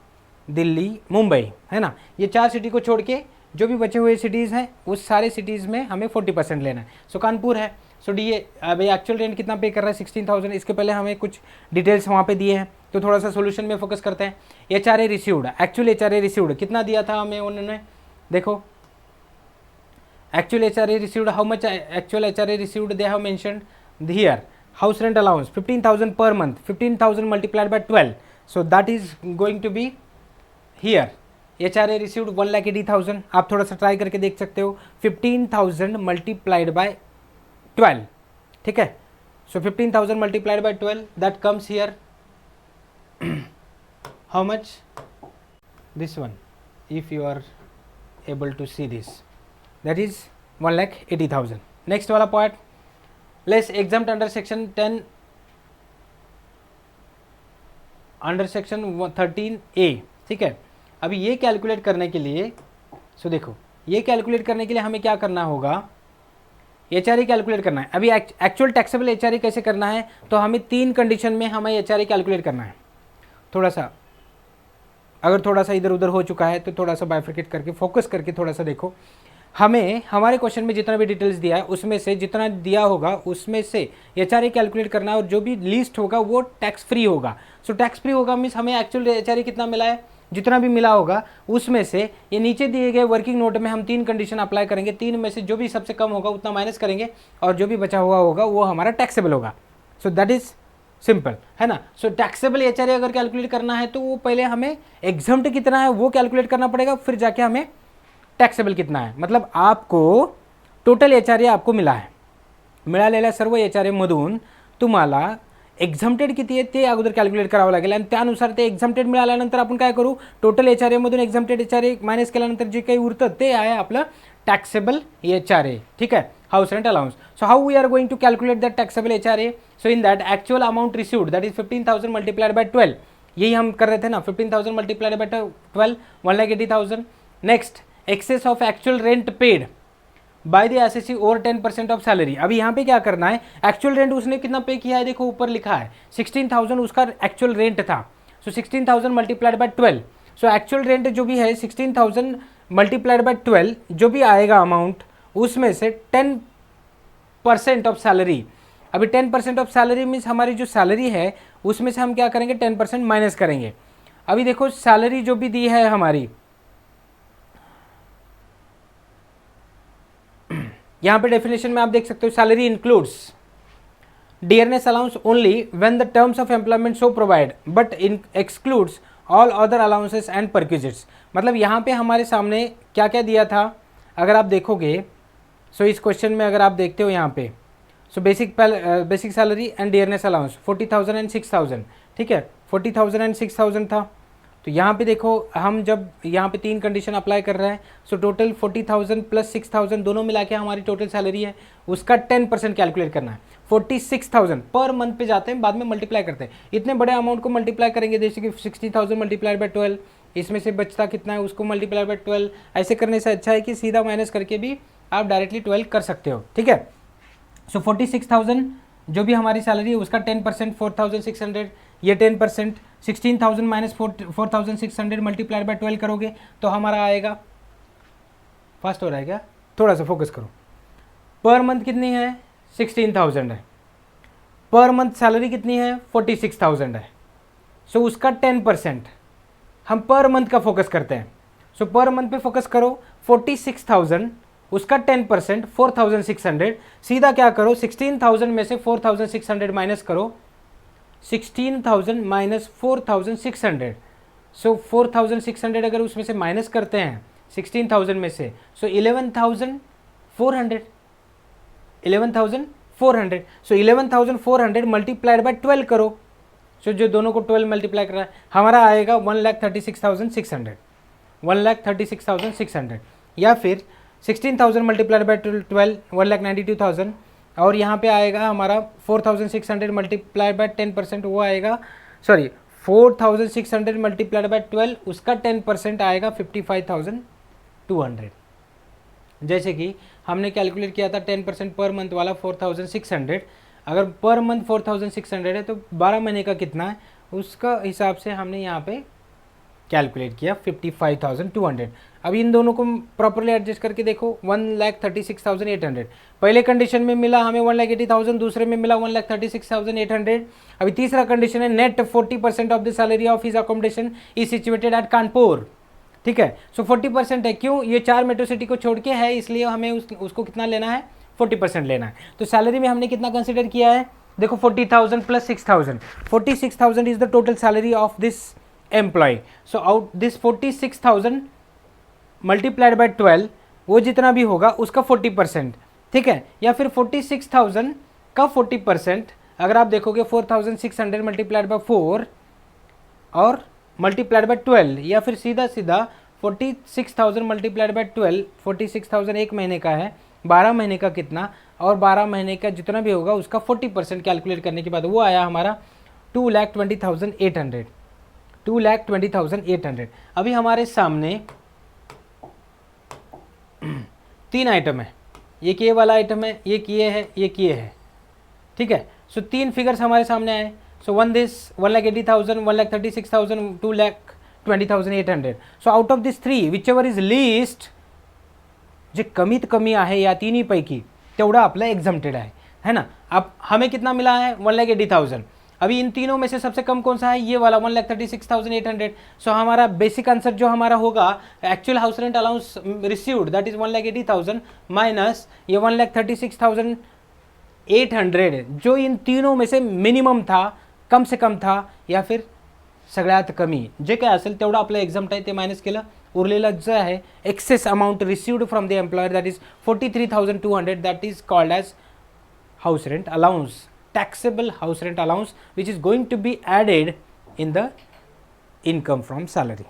दिल्ली, मुंबई, है ना। ये 4 सिटी को छोड़ के जो भी बचे हुए सिटीज़ हैं उस सारे सिटीज़ में हमें 40% लेना है। सो कानपुर है, सो DA भाई एक्चुअल रेंट कितना पे कर रहा है, 16,000। इसके पहले हमें कुछ डिटेल्स वहाँ पे दिए हैं, तो थोड़ा सा सोल्यूशन में फोकस करते हैं। HRA received, actual HRA received कितना दिया था हमें उन्होंने, देखो actual HRA received, how much actual HRA received they have mentioned here. House rent allowance 15,000 per month, 15,000 multiplied by 12, so that is going to be here. HRA received 1,80,000, आप थोड़ा सा try करके देख सकते हो, 15,000 मल्टीप्लाइड बाय 12। ठीक है, so 15,000 multiplied by 12 that comes here how much, this one, if you are able to see this, that is 1,80,000। Next वाला point, less exempt under section 10 under section 13A। ठीक है, अभी ये कैलकुलेट करने के लिए, सो देखो ये कैलकुलेट करने के लिए हमें क्या करना होगा, HRA कैलकुलेट करना है। अभी एक्चुअल टैक्सेबल HRA कैसे करना है, तो हमें 3 कंडीशन में हमें HRA कैलकुलेट करना है। थोड़ा सा अगर थोड़ा सा इधर उधर हो चुका है तो थोड़ा सा बाइफरकेट करके फोकस करके थोड़ा सा देखो। हमें हमारे क्वेश्चन में जितना भी डिटेल्स दिया है उसमें से जितना दिया होगा उसमें से HRA कैलकुलेट करना है, और जो भी लीस्ट होगा वो टैक्स फ्री होगा। सो टैक्स फ्री होगा मीन्स हमें एक्चुअल HRA कितना मिला है, जितना भी मिला होगा उसमें से ये नीचे दिए गए वर्किंग नोट में हम 3 कंडीशन अप्लाई करेंगे, 3 में से जो भी सबसे कम होगा उतना माइनस करेंगे, और जो भी बचा हुआ होगा वो हमारा टैक्सेबल होगा। सो दैट इज सिंपल, है ना। सो टैक्सेबल HRA अगर कैलकुलेट करना है तो वो पहले हमें एग्जम्प्ट कितना है वो कैलकुलेट करना पड़ेगा, फिर जाके हमें टॅक्सेबल कितना है। मतलब आपको टोटल HRA आपको मिला आहे, मिळालेल्या सर्व HRA मधून तुम्हाला एक्झम्प्टेड किती आहे ते अगोदर कॅल्क्युलेट करावं लागेल, आणि त्यानुसार ते एक्झम्प्टेड मिळाल्यानंतर आपण काय करू, टोटल HRA मधून एक्झम्प्टेड HRA मायनस केल्यानंतर जे काही उरतं ते आहे आपलं टॅक्सेबल HRA, ठीक आहे, house rent allowance. So how we are going to calculate that taxable HRA. So in that actual amount received that is 15,000 multiplied by 12, यही हम कर रहे थे ना, 15,000 multiplied by 12 1,80,000. Next excess of actual rent paid by the assessee over 10% of salary. अभी यहाँ पे क्या करना है, एक्चुअल रेंट उसने कितना पे किया है, देखो ऊपर लिखा है 16,000 उसका एक्चुअल रेंट था. सो 16,000 multiplied by 12. So actual rent जो भी है 16,000 मल्टीप्लाइड बाय 12 जो भी आएगा अमाउंट उसमें से 10% ऑफ सैलरी. अभी 10% ऑफ सैलरी मीन्स हमारी जो सैलरी है उसमें से हम क्या करेंगे 10% माइनस करेंगे. अभी देखो सैलरी जो भी दी है हमारी, यहाँ पे डेफिनेशन में आप देख सकते हो, salary includes dearness allowance only when the terms of employment so provide but excludes all other allowances and perquisites. मतलब यहाँ पे हमारे सामने क्या क्या दिया था अगर आप देखोगे. सो इस क्वेश्चन में अगर आप देखते हो यहाँ पे, so basic salary and dearness allowance 40,000 and 6,000, ठीक है, 40,000 एंड 6,000 था. तो यहाँ पे देखो हम जब यहाँ पे 3 कंडीशन अप्लाई कर रहे हैं, सो टोटल 40,000 प्लस 6,000 दोनों मिला के हमारी टोटल सैलरी है, उसका 10% कैलकुलेट करना है. 46,000 पर मंथ पे जाते हैं, बाद में मल्टीप्लाई करते हैं. इतने बड़े अमाउंट को मल्टीप्लाई करेंगे, जैसे कि 60,000 मल्टीप्लाई बाय 12, इसमें से बचता कितना है उसको मल्टीप्लाई बाय 12. ऐसे करने से अच्छा है कि सीधा माइनस करके भी आप डायरेक्टली 12 कर सकते हो, ठीक है. सो 46,000 जो भी हमारी सैलरी है उसका 10% 4,600, ये 10% 16,000 माइनस 4,600 मल्टीप्लाइड बाय 12 करोगे तो हमारा आएगा, फास्ट हो रहा है क्या, थोड़ा सा फोकस करो. पर मंथ कितनी है 16,000 है, पर मंथ सैलरी कितनी है 46,000 है. सो उसका 10% हम पर मंथ का फोकस करते हैं. सो पर मंथ पे फोकस करो, 46,000 उसका 10% 4,600. सीधा क्या करो 16,000 में से 4,600 माइनस करो, 16,000 माइनस 4,600. सो 4,600 अगर उसमें से माइनस करते हैं 16,000 में से, सो 11,400. 11,400. सो 11,400 मल्टीप्लाइड बाय 12 करो. सो जो दोनों को 12 मल्टीप्लाई कर रहा है हमारा आएगा 1,36,600. 1,36,600 या फिर 16,000 मल्टीप्लाइड बाय 12 1,92,000. और यहाँ पे आएगा हमारा 4,600 मल्टीप्लाइड बाय 10%, वो आएगा 4,600 मल्टीप्लाइड बाय 12 उसका 10% आएगा 55,200. जैसे कि हमने कैलकुलेट किया था 10% पर मंथ वाला 4,600. अगर पर मंथ 4,600 है तो 12 महीने का कितना है उसका हिसाब से हमने यहाँ पे कैलकुलेट किया 55,200. अब इन दोनों को प्रॉपरली एडजस्ट करके देखो 1,36,800. पहले कंडीशन में मिला हमें 1,80,000, दूसरे में मिला 1,36,800. अभी तीसरा कंडीशन है net 40% of the salary of his accommodation is situated at Kanpur, ठीक है. सो 40% है, क्यों, ये 4 मेट्रो सिटी को छोड़ के है, इसलिए हमें उसको कितना लेना है 40% लेना है. तो सैलरी में हमने कितना कंसिडर किया है, देखो 40,000 plus 6,000, 46,000 is the total salary of this employ. So out this 46,000 multiplied by 12 वो जितना भी होगा उसका 40%, ठीक है. या फिर 46,000 का 40% अगर आप देखोगे 4,600 मल्टीप्लाइड बाय 4 और मल्टीप्लाइड बाय 12, या फिर सीधा सीधा 46,000 मल्टीप्लाइड बाय 12, 46,000 एक महीने का है, 12 महीने का कितना, और 12 महीने का जितना भी होगा उसका 40% कैलकुलेट करने के बाद वो आया हमारा 2,20,800. 2,20,800. अभी हमारे सामने 3 आइटम है, एक ये वाला आइटम है, एक ये है, एक ये है, ठीक है। सो 3 फिगर्स हमारे सामने आए। So 1,80,000, 1,36,000, 2,20,800. So out of this 3 whichever is least, जे कमीत कमी आहे या तिन्ही पैकी तेवढं आपलं एक्झम्प्टेड है ना। अब हमें कितना मिला है 1,80,000। अभी इन तीनों में से सबसे कम कौन सा है, ये वाला 1,36,800। सो हमारा बेसिक आंसर जो हमारा होगा, actual house rent allowance received that is 1,80,000 minus ये 1,36,800, जो इन तीनों में से मिनिमम था, कम से कम था, या फिर सगळ्यात कमी, जे काय असेल तेवढं आपलं एक्झम्प्ट आहे ते मायनस केलं। उरलेलं जे आहे excess amount received from the employer that is 43,200, that is called as house rent allowance, taxable house rent allowance, which is going to be added in the income from salary।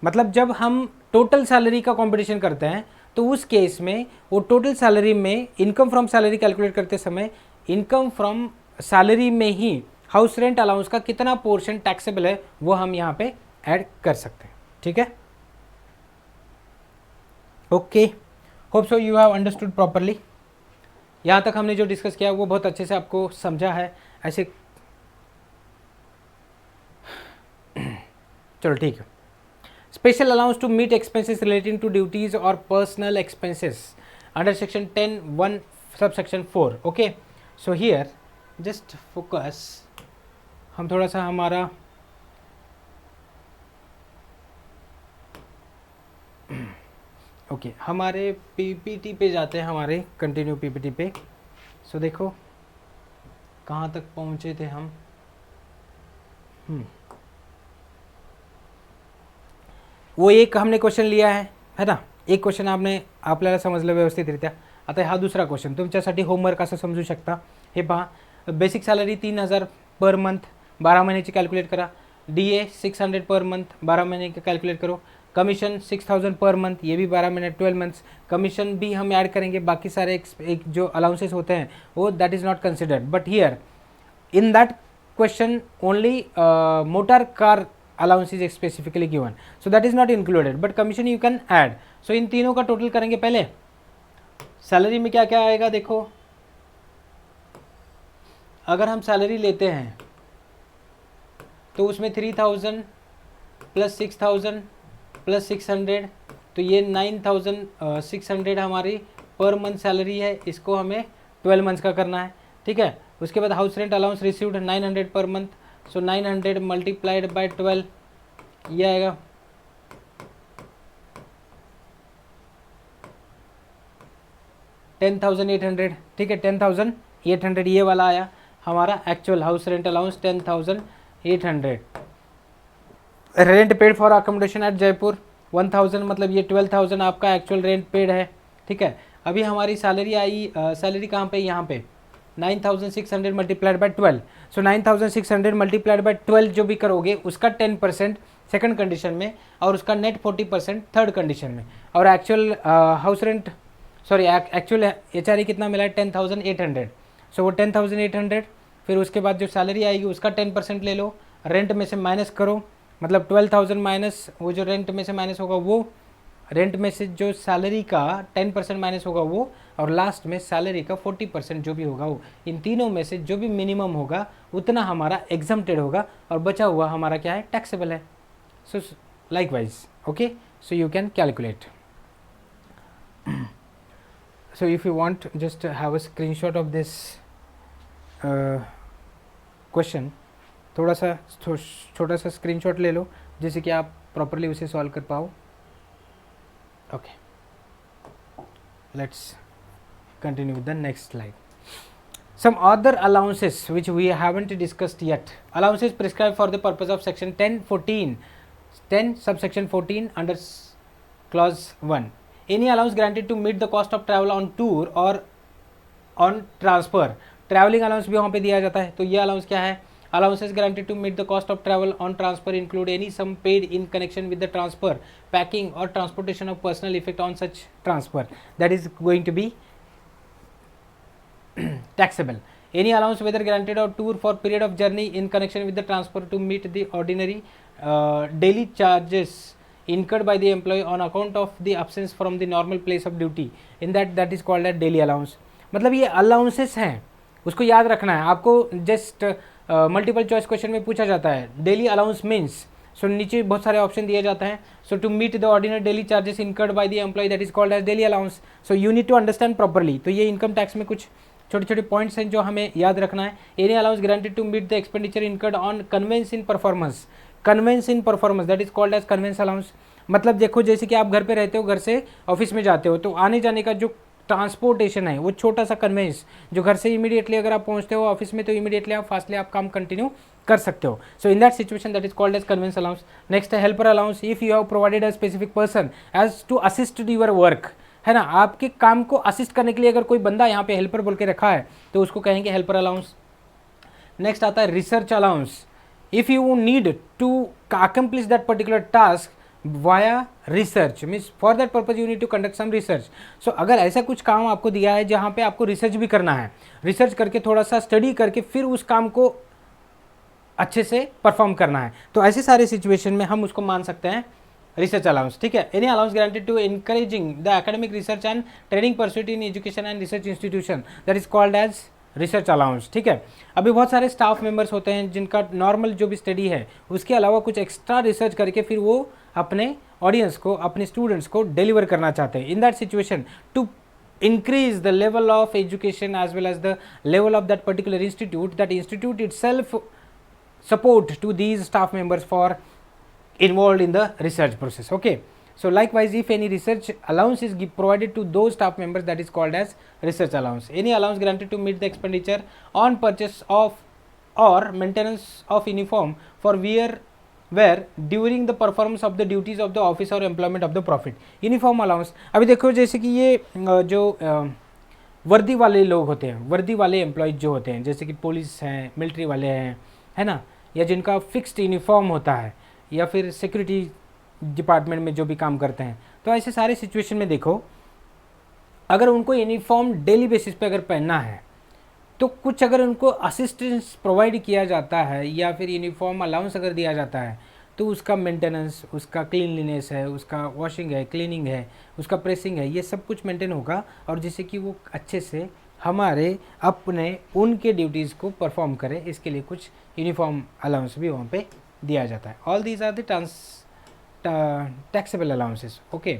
मतलब जब हम total salary का competition करते हैं तो उस case में वो टोटल सैलरी में इनकम फ्रॉम सैलरी कैलकुलेट करते समय इनकम फ्रॉम सैलरी में ही हाउस रेंट अलाउंस का कितना पोर्शन टैक्सेबल है वो हम यहाँ पे ऐड कर सकते हैं, ठीक है। Okay, hope so you have understood properly. यहाँ तक हमने जो डिस्कस किया वो बहुत अच्छे से आपको समझा है। ऐसे चलो ठीक है। Special allowance to meet expenses relating to duties और personal expenses under section 10(1) sub section 4। Okay, so here just focus, हम थोड़ा सा हमारा ओके हमारे पीपीटी पे जाते हैं, हमारे कंटिन्यू पीपीटी पे। सो देखो कहाँ तक पहुँचे थे हम। वो एक हमने क्वेश्चन लिया है ना, एक क्वेश्चन आपल्याला समजलं व्यवस्थितरित्या। आता हा दुसरा क्वेश्चन तुमच्यासाठी होमवर्क असं समजू शकता। हे पहा, बेसिक सॅलरी 3,000 पर मंथ, 12 महीने कैलकुलेट करा। DA 600 पर मंथ, 12 महीने का कैलकुलेट करो। कमीशन 6,000 पर मंथ, ये भी 12 महीने 12 मंथ्स। कमीशन भी हम ऐड करेंगे, बाकी सारे एक जो अलाउंसेस होते हैं वो that is not considered, but here in that question only motor car allowance is specifically given, so that is not included, but commission you can add. So in तीनों का टोटल करेंगे। पहले सैलरी में क्या क्या आएगा देखो, अगर हम सैलरी लेते हैं तो उसमें 3,000 प्लस 6,000 प्लस 600, तो ये 9,600 हमारी पर मंथ सैलरी है। इसको हमें 12 मंथ्स का करना है, ठीक है। उसके बाद हाउस रेंट अलाउंस रिसीव्ड 900 पर मंथ, सो 900 मल्टीप्लाइड बाय 12, ये आएगा 10,800, ठीक है। 10,800 ये वाला आया हमारा actual house rent allowance 10,800। Rent paid for accommodation at Jaipur 1,000, मतलब ये 12,000 आपका एक्चुअल रेंट पेड है, ठीक है। अभी हमारी सैलरी आई, सैलरी कहाँ पे, यहाँ पे 9,600 multiplied by 12, so 9,600 multiplied by 12 जो भी करोगे उसका 10% सेकंड कंडीशन में और उसका नेट 40% थर्ड कंडीशन में। और actual house rent sorry actual HRE कितना मिला है 10,800, सो वो 10,800। फिर उसके बाद जो सैलरी आएगी उसका 10% ले लो, रेंट में से माइनस करो, मतलब 12,000 माइनस वो जो रेंट में से माइनस होगा वो, रेंट में से जो सैलरी का 10% माइनस होगा वो, और लास्ट में सैलरी का 40% जो भी होगा वो। इन तीनों में से जो भी मिनिमम होगा उतना हमारा एग्जम्प्टेड होगा और बचा हुआ हमारा क्या है, टैक्सेबल है। सो likewise okay, so you can calculate. So if you want, just have a screenshot of this question, थोड़ा सा छोटा सा स्क्रीनशॉट ले लो जिससे कि आप प्रॉपरली उसे सॉल्व कर पाओ। Okay, let's continue with the next slide. Some other allowances which we haven't discussed yet. Allowances prescribed for the purpose of section 10(14), 10 subsection 14 under clause 1. Any allowance granted to meet the cost of travel on tour or on transfer. Travelling allowance भी वहाँ पे दिया जाता है, तो ये allowance क्या है, allowances granted to meet the cost of travel on transfer include any sum paid in connection with the transfer, packing or transportation of personal effect on such transfer, that is going to be taxable. Any allowance whether granted or tour for period of journey in connection with the transfer to meet the ordinary daily charges incurred by the employee on account of the absence from the normal place of duty in that is called as daily allowance। मतलब ये allowances हैं, उसको याद रखना है आपको। Just multiple choice question में पूछा जाता है डेली अलाउंस मीन्स, सो नीचे बहुत सारे ऑप्शन दिए जाते हैं। So to meet the ordinary daily charges incurred by the employ that is called as daily allowance. So you need to understand properly. तो ये इनकम टैक्स में कुछ छोटे छोटे पॉइंट्स हैं जो हमें याद रखना है। Any allowance granted to meet the expenditure incurred on conveyance in performance, conveyance in performance that is called as conveyance allowance. मतलब देखो जैसे कि आप घर पे रहते हो, घर से ऑफिस में जाते हो, तो आने जाने का जो ट्रांसपोर्टेशन है वो छोटा सा कन्वेंस, जो घर से इमीडिएटली अगर आप पहुंचते हो ऑफिस में तो इमीडिएटली आप फास्टली आप काम कंटिन्यू कर सकते हो। So in that situation that is called as conveyance allowance. Next है helper allowance. If you have provided a specific person as to assist your work, है ना, आपके काम को असिस्ट करने के लिए अगर कोई बंदा यहाँ पे हेल्पर बोल के रखा है तो उसको कहेंगे हेल्पर अलाउंस। नेक्स्ट आता है research allowance. If you need to accomplish that particular task via research, means for that purpose you need to conduct some research. So अगर ऐसा कुछ काम आपको दिया है जहाँ पे आपको रिसर्च भी करना है, रिसर्च करके थोड़ा सा स्टडी करके फिर उस काम को अच्छे से परफॉर्म करना है, तो ऐसे सारे सिचुएशन में हम उसको मान सकते हैं रिसर्च अलाउंस। ठीक है, any allowance granted to encouraging the academic research and training pursuit in education and research institution that is called as research allowance. ठीक है, अभी बहुत सारे स्टाफ मेंबर्स होते हैं जिनका नॉर्मल जो भी स्टडी है उसके अलावा कुछ एक्स्ट्रा रिसर्च करके फिर वो अपने ऑडियंस को, अपने स्टूडेंट्स को डिलीवर करना चाहते हैं। In that situation to increase the level of education as well as the level of that particular institute, that institute itself support to these staff members for involved in the research process. Okay, so likewise if any research allowance is provided to those staff members that is called as research allowance. Any allowance granted to meet the expenditure on purchase of or maintenance of uniform for wear during the performance of the duties of the office or employment of the profit. Uniform allowance, अभी देखो जैसे कि ये जो वर्दी वाले लोग होते हैं, वर्दी वाले एम्प्लॉयज जो होते हैं, जैसे कि पुलिस हैं, मिलिट्री वाले हैं, है ना, या जिनका फिक्स्ड यूनिफॉर्म होता है, या फिर सिक्योरिटी डिपार्टमेंट में जो भी काम करते हैं, तो ऐसे सारे सिचुएशन में देखो अगर उनको यूनिफॉर्म डेली बेसिस पे अगर पहनना है तो कुछ अगर उनको असिस्टेंस प्रोवाइड किया जाता है या फिर यूनिफॉर्म अलाउंस अगर दिया जाता है तो उसका मेंटेनेंस, उसका क्लीनलीनेस है, उसका वॉशिंग है, क्लीनिंग है, उसका प्रेसिंग है, ये सब कुछ मेंटेन होगा और जिससे कि वो अच्छे से हमारे अपने उनके ड्यूटीज़ को परफॉर्म करे, इसके लिए कुछ यूनिफॉर्म अलाउंस भी वहाँ पे दिया जाता है। All these are the taxable allowances. Okay,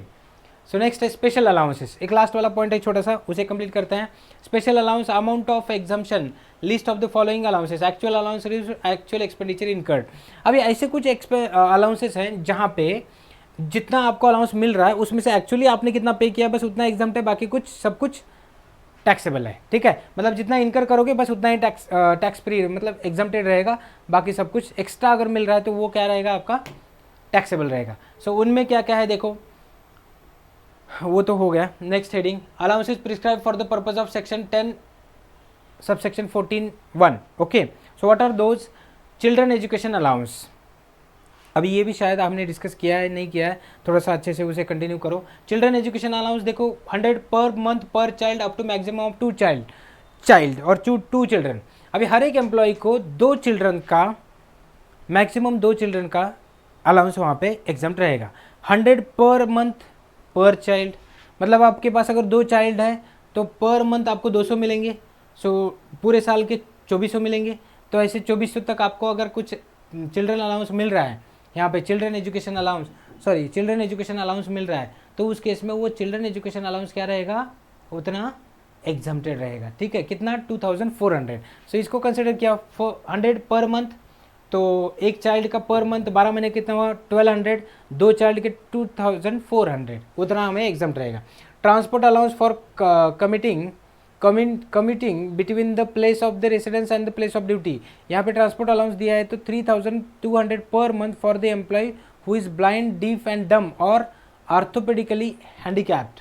so next है स्पेशल अलाउंसेस। एक लास्ट वाला पॉइंट है छोटा सा, उसे कंप्लीट करते हैं। Special allowance, amount of exemption, list of the following allowances, actual allowance, actual expenditure incurred. अभी ऐसे कुछ अलाउंसेस हैं जहाँ पे जितना आपको अलाउंस मिल रहा है उसमें से एक्चुअली आपने कितना पे किया बस उतना एग्जाम्प्ट है, बाकी कुछ सब कुछ टैक्सेबल है। ठीक है, मतलब जितना इनकर करोगे बस उतना ही टैक्स फ्री, मतलब एग्जाम्प्टेड रहेगा, बाकी सब कुछ एक्स्ट्रा अगर मिल रहा है तो वो क्या रहेगा, आपका टैक्सेबल रहेगा। सो उनमें क्या क्या है देखो, वो तो हो गया। Next heading, allowances prescribe for the purpose of section 10 subsection 14(1). Okay, so what are those? Children education allowance. अभी ये भी शायद आपने डिस्कस किया है, नहीं किया है, थोड़ा सा अच्छे से उसे कंटिन्यू करो। चिल्ड्रन एजुकेशन अलाउंस देखो 100 per month per child up to maximum of 2 child और 2 चिल्ड्रन। अभी हर एक एम्प्लॉय को 2 चिल्ड्रन का, मैक्सिमम 2 चिल्ड्रन का अलाउंस वहाँ पे एग्जम्प्ट रहेगा। 100 पर मंथ पर चाइल्ड, मतलब आपके पास अगर 2 चाइल्ड है तो पर मंथ आपको 200 मिलेंगे, सो पूरे साल के 2400 मिलेंगे। तो ऐसे 2400 तक आपको अगर कुछ चिल्ड्रन अलाउंस मिल रहा है, यहाँ पे चिल्ड्रन एजुकेशन अलाउंस मिल रहा है, तो उस केस में वो चिल्ड्रन एजुकेशन अलाउंस क्या रहेगा, उतना एग्जम्प्टेड रहेगा। ठीक है, कितना 2400। सो इसको कंसिडर किया 100 पर मंथ, तो एक चाइल्ड का पर मंथ 12 महीने कितना हुआ 1200, 2 चाइल्ड के 2400, उतना हमें एग्जाम्प्ट रहेगा। Transport allowance for committing between the place of the residence and the place of duty, यहाँ पे ट्रांसपोर्ट अलाउंस दिया है तो 3200 per month for the employ who is blind, deaf and dumb और आर्थोपेडिकली हैंडीकैप्ड।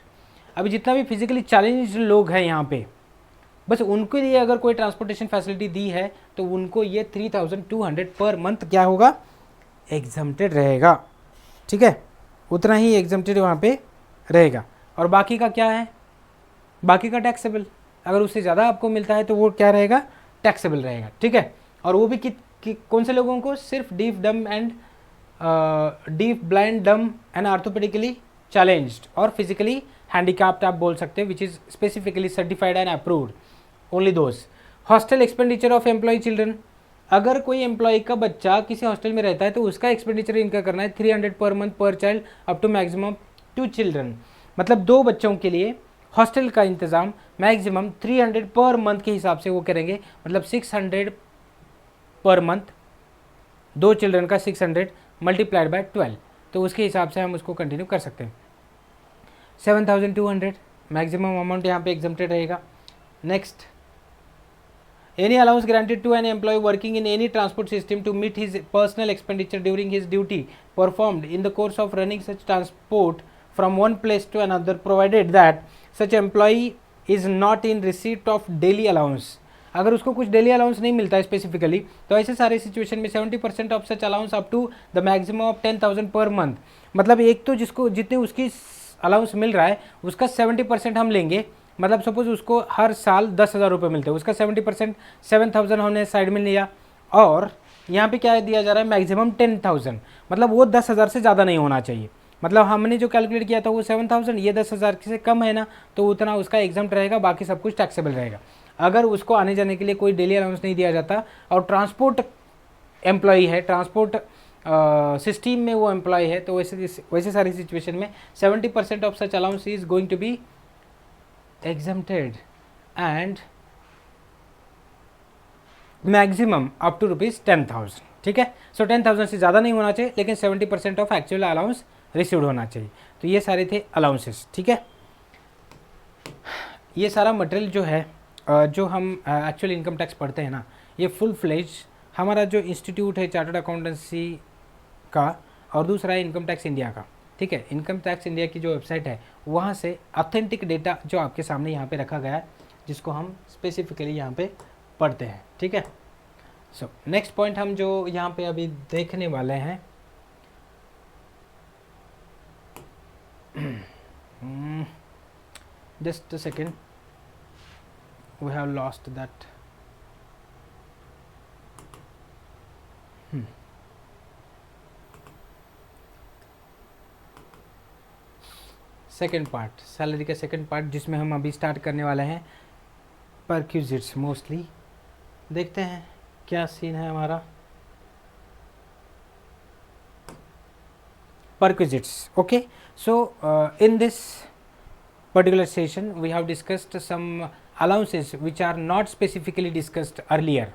अभी जितना भी फिजिकली चैलेंज्ड लोग हैं यहाँ पे, बस उनके लिए अगर कोई ट्रांसपोर्टेशन फैसिलिटी दी है तो उनको ये 3200 पर मंथ क्या होगा, एग्जम्प्टेड रहेगा। ठीक है, उतना ही एग्जम्प्टेड वहाँ पे रहेगा। और बाकी का क्या है, बाकी का टैक्सेबल, अगर उससे ज़्यादा आपको मिलता है तो वो क्या रहेगा, टैक्सेबल रहेगा। ठीक है, और वो भी कौन से लोगों को, सिर्फ deaf, dumb and deaf, blind, dumb and orthopaedically challenged और फिजिकली हैंडीकैप्ड आप बोल सकते हैं, which is specifically certified and approved, only those. Hostel expenditure of employ children, अगर कोई एम्प्लॉय का बच्चा किसी हॉस्टल में रहता है तो उसका एक्सपेंडिचर इनका करना है 300 per month per child up to maximum 2 children, मतलब 2 बच्चों के लिए हॉस्टल का इंतज़ाम मैक्सिमम 300 पर मंथ के हिसाब से वो करेंगे, मतलब 600 पर मंथ, 2 चिल्ड्रन का 600 मल्टीप्लाइड बाय 12, तो उसके हिसाब से हम उसको कंटिन्यू कर सकते हैं। 7200 मैक्सिमम अमाउंट यहाँ पे एग्जम्प्टेड रहेगा। Next, any allowance granted to an employee working in any transport system to meet his personal expenditure during his duty performed in the course of running such transport from one place to another, provided that such employee is not in receipt of daily allowance। अगर उसको कुछ daily allowance नहीं मिलता है specifically, तो ऐसे सारे situation में 70% of such allowance up to the maximum of 10,000 per month, मतलब एक तो जिसको जितने उसकी अलाउंस मिल रहा है उसका 70% हम लेंगे, मतलब सपोज उसको हर साल 10,000 रुपये मिलते हैं, उसका 70% 7,000 हमने साइड में लिया, और यहाँ पे क्या दिया जा रहा है मैक्सिमम 10,000, मतलब वो 10,000 से ज़्यादा नहीं होना चाहिए, मतलब हमने जो कैलकुलेट किया था वो 7,000, ये 10,000 से कम है ना, तो उतना उसका एग्जाम्प्ट रहेगा, बाकी सब कुछ टैक्सेबल रहेगा। अगर उसको आने जाने के लिए कोई डेली अलाउंस नहीं दिया जाता और ट्रांसपोर्ट एम्प्लॉई है, ट्रांसपोर्ट सिस्टम में वो एम्प्लॉय है, तो वैसे सारी सिचुएशन में 70% of such allowance is going to be exempted and maximum up to ₹10,000, ठीक है। सो 10,000 से ज़्यादा नहीं होना चाहिए, लेकिन 70% ऑफ एक्चुअल अलाउंस रिसीव्ड होना चाहिए। तो ये सारे थे अलाउंसेस, ठीक है। ये सारा मटेरियल जो है जो हम एक्चुअल इनकम टैक्स पढ़ते हैं ना, ये फुल फ्लेज हमारा जो इंस्टीट्यूट है चार्टर्ड अकाउंटेंसी का, और दूसरा है इनकम टैक्स इंडिया का, ठीक है। इनकम टैक्स इंडिया की जो वेबसाइट है वहाँ से ऑथेंटिक डेटा जो आपके सामने यहाँ पे रखा गया है, जिसको हम स्पेसिफिकली यहाँ पे पढ़ते हैं, ठीक है। सो नेक्स्ट पॉइंट हम जो यहाँ पे अभी देखने वाले हैं, just a second, we have lost that. Second part, salary का सेकेंड पार्ट, जिसमें हम अभी स्टार्ट करने वाले हैं परक्यूजिट्स मोस्टली। देखते हैं क्या सीन है हमारा। perquisites, okay। So in this particular session we have discussed some allowances which are not specifically discussed earlier,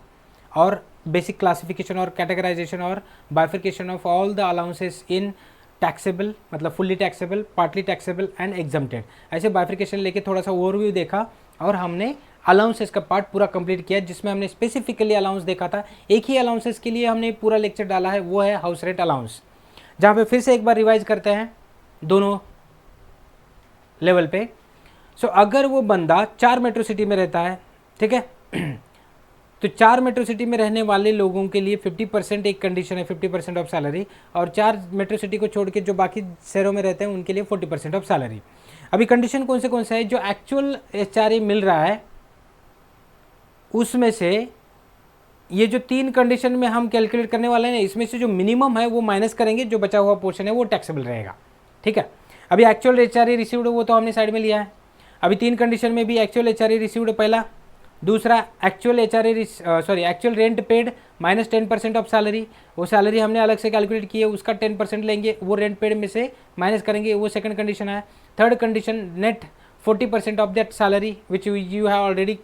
or basic classification or categorization or bifurcation of all the allowances in taxable, मतलब fully taxable, partly taxable and exempted, ऐसे bifurcation लेके थोड़ा सा overview देखा, और हमने allowances का part पूरा कंप्लीट किया, जिसमें हमने स्पेसिफिकली अलाउंस देखा था। एक ही अलाउंसेस के लिए हमने पूरा लेक्चर डाला है, वो है हाउस रेंट अलाउंस, जहाँ पे फिर से एक बार रिवाइज करते हैं दोनों लेवल पे। सो अगर वो बंदा 4 मेट्रो सिटी में रहता है, ठीक है, तो 4 मेट्रो सिटी में रहने वाले लोगों के लिए 50% एक कंडीशन है, 50% ऑफ सैलरी, और 4 मेट्रो सिटी को छोड़ के जो बाकी शहरों में रहते हैं उनके लिए 40% ऑफ सैलरी। अभी कंडीशन कौन से है, जो एक्चुअल HRA मिल रहा है उसमें से ये जो 3 कंडीशन में हम कैलकुलेट करने वाले हैं, इसमें से जो मिनिमम है वो माइनस करेंगे, जो बचा हुआ पोर्शन है वो टैक्सेबल रहेगा, ठीक है। अभी एक्चुअल HRA रिसीव्ड वो तो हमने साइड में लिया है। अभी 3 कंडीशन में भी एक्चुअल HRA रिसीव्ड पहला, दूसरा actual actual rent paid minus 10% of salary, वो सैलरी हमने अलग से कैलकुलेट की है, उसका 10% लेंगे, वो रेंट पेड में से माइनस करेंगे, वो सेकंड कंडीशन है। Third condition, net 40% of that salary which you have already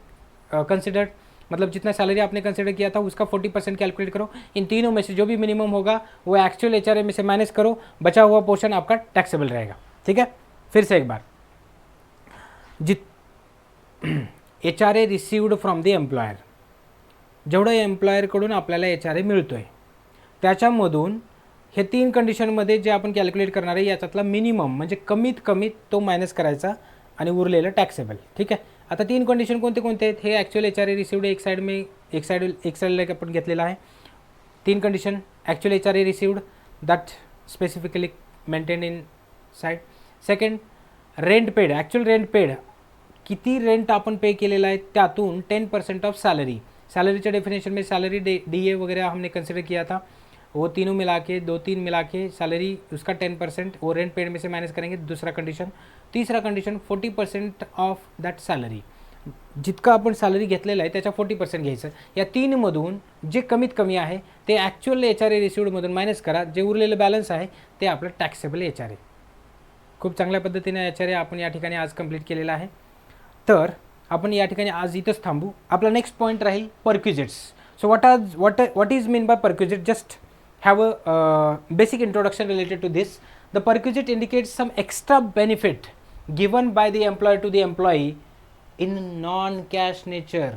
considered, मतलब जितना सैलरी आपने कंसिडर किया था उसका 40% कैलकुलेट करो। इन तीनों में से जो भी मिनिमम होगा वो एक्चुअल HRA में से माइनस करो, बचा हुआ पोर्शन आपका टैक्सेबल रहेगा, ठीक है। फिर से एक बार, HRA received from the employer, जेवढं एम्प्लॉयरकडून आपल्याला HRA मिळतोय त्याच्यामधून हे 3 कंडिशनमध्ये जे आपण कॅल्क्युलेट करणार आहे याच्यातला मिनिमम म्हणजे कमीत कमी तो मायनस करायचा आणि उरलेलं टॅक्सेबल, ठीक आहे। आता 3 कंडिशन कोणते कोणते आहेत, हे ॲक्च्युअल HRA रिसीव्ड एक साईड आपण घेतलेला आहे। 3 condition, actual HRA received that specifically maintain in side. Second, rent paid, actual rent paid, किती रेंट आपण पे केलेला आहे त्यातून 10% ऑफ सैलरी, सैलरीच्या डेफिनेशन में सैलरी DA वगैरह हमने कंसिडर किया था। वो तीनों मिला के 2-3 मिला के सैलरी उसका 10% वो रेंट पेड में से माइनस करेंगे, दूसरा कंडिशन. तीसरा कंडिशन 40% ऑफ दॅट सॅलरी, जितका आपण सॅलरी घेतलेला आहे त्याच्या 40% घ्यायचं. या तीनमधून जे कमीत कमी आहे ते ॲक्च्युअल HRA रिसिव्डमधून मायनस करा, जे उरलेलं बॅलन्स आहे ते आपलं टॅक्सेबल HRA. खूप चांगल्या पद्धतीने HRA आपण या ठिकाणी आज कंप्लीट केलेला आहे. तर आपण या ठिकाणी आज इथंच थांबू. आपला next point Raheel perquisites. So what is mean by perquisite? Just have a basic introduction related to this. The perquisite indicates some extra benefit given by the employer to the employee in non-cash nature.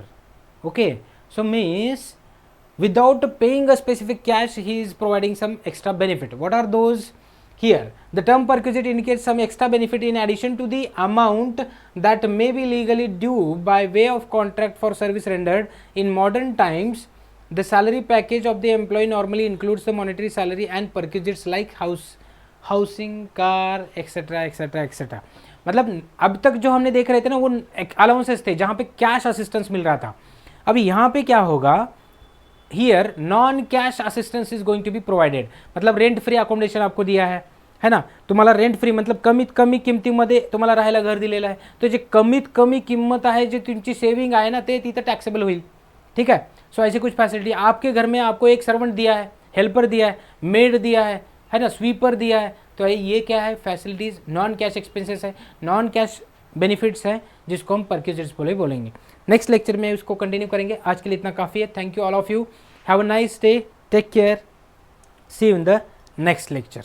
Okay, so means without paying a specific cash, he is providing some extra benefit. What are those? Here, the term perquisite indicates some extra benefit in addition to the amount that may be legally due by way of contract for service rendered. In modern times, the salary package of the employee normally includes the monetary salary and perquisites like housing, car, etc. etc. etc. मतलब अब तक जो हमने देख रहे थे ना वो अलाउंसेस थे जहाँ पे कैश असिस्टेंस मिल रहा था. अभी यहाँ पे क्या होगा, here non cash assistance is going to be provided. मतलब रेंट फ्री अकोमोडेशन आपको दिया है ना, तुम्हाला रेंट फ्री मतलब कमीत कमी किमतीमध्ये तुम्हाला राहायला घर दिलेलं आहे. तो जे कमीत कमी किंमत आहे, जे तुमची सेविंग आहे ना, ते तिथं टॅक्सेबल होईल. ठीक है. सो ऐसी कुछ फैसिलिटी आपके घर में आपको एक सर्वेंट दिया है, हेल्पर दिया है, मेड दिया है ना, स्वीपर दिया है. तो ये क्या है, फैसिलिटीज़ नॉन कैश एक्सपेंसेस है, नॉन कैश बेनिफिट्स हैं, जिसको हम परक्विजिट्स बोलेंगे. नेक्स्ट लेक्चर में उसको कंटिन्यू करेंगे. आज के लिए इतना काफ़ी है. Thank you all of you. Have a nice day. Take care. See you in the next lecture.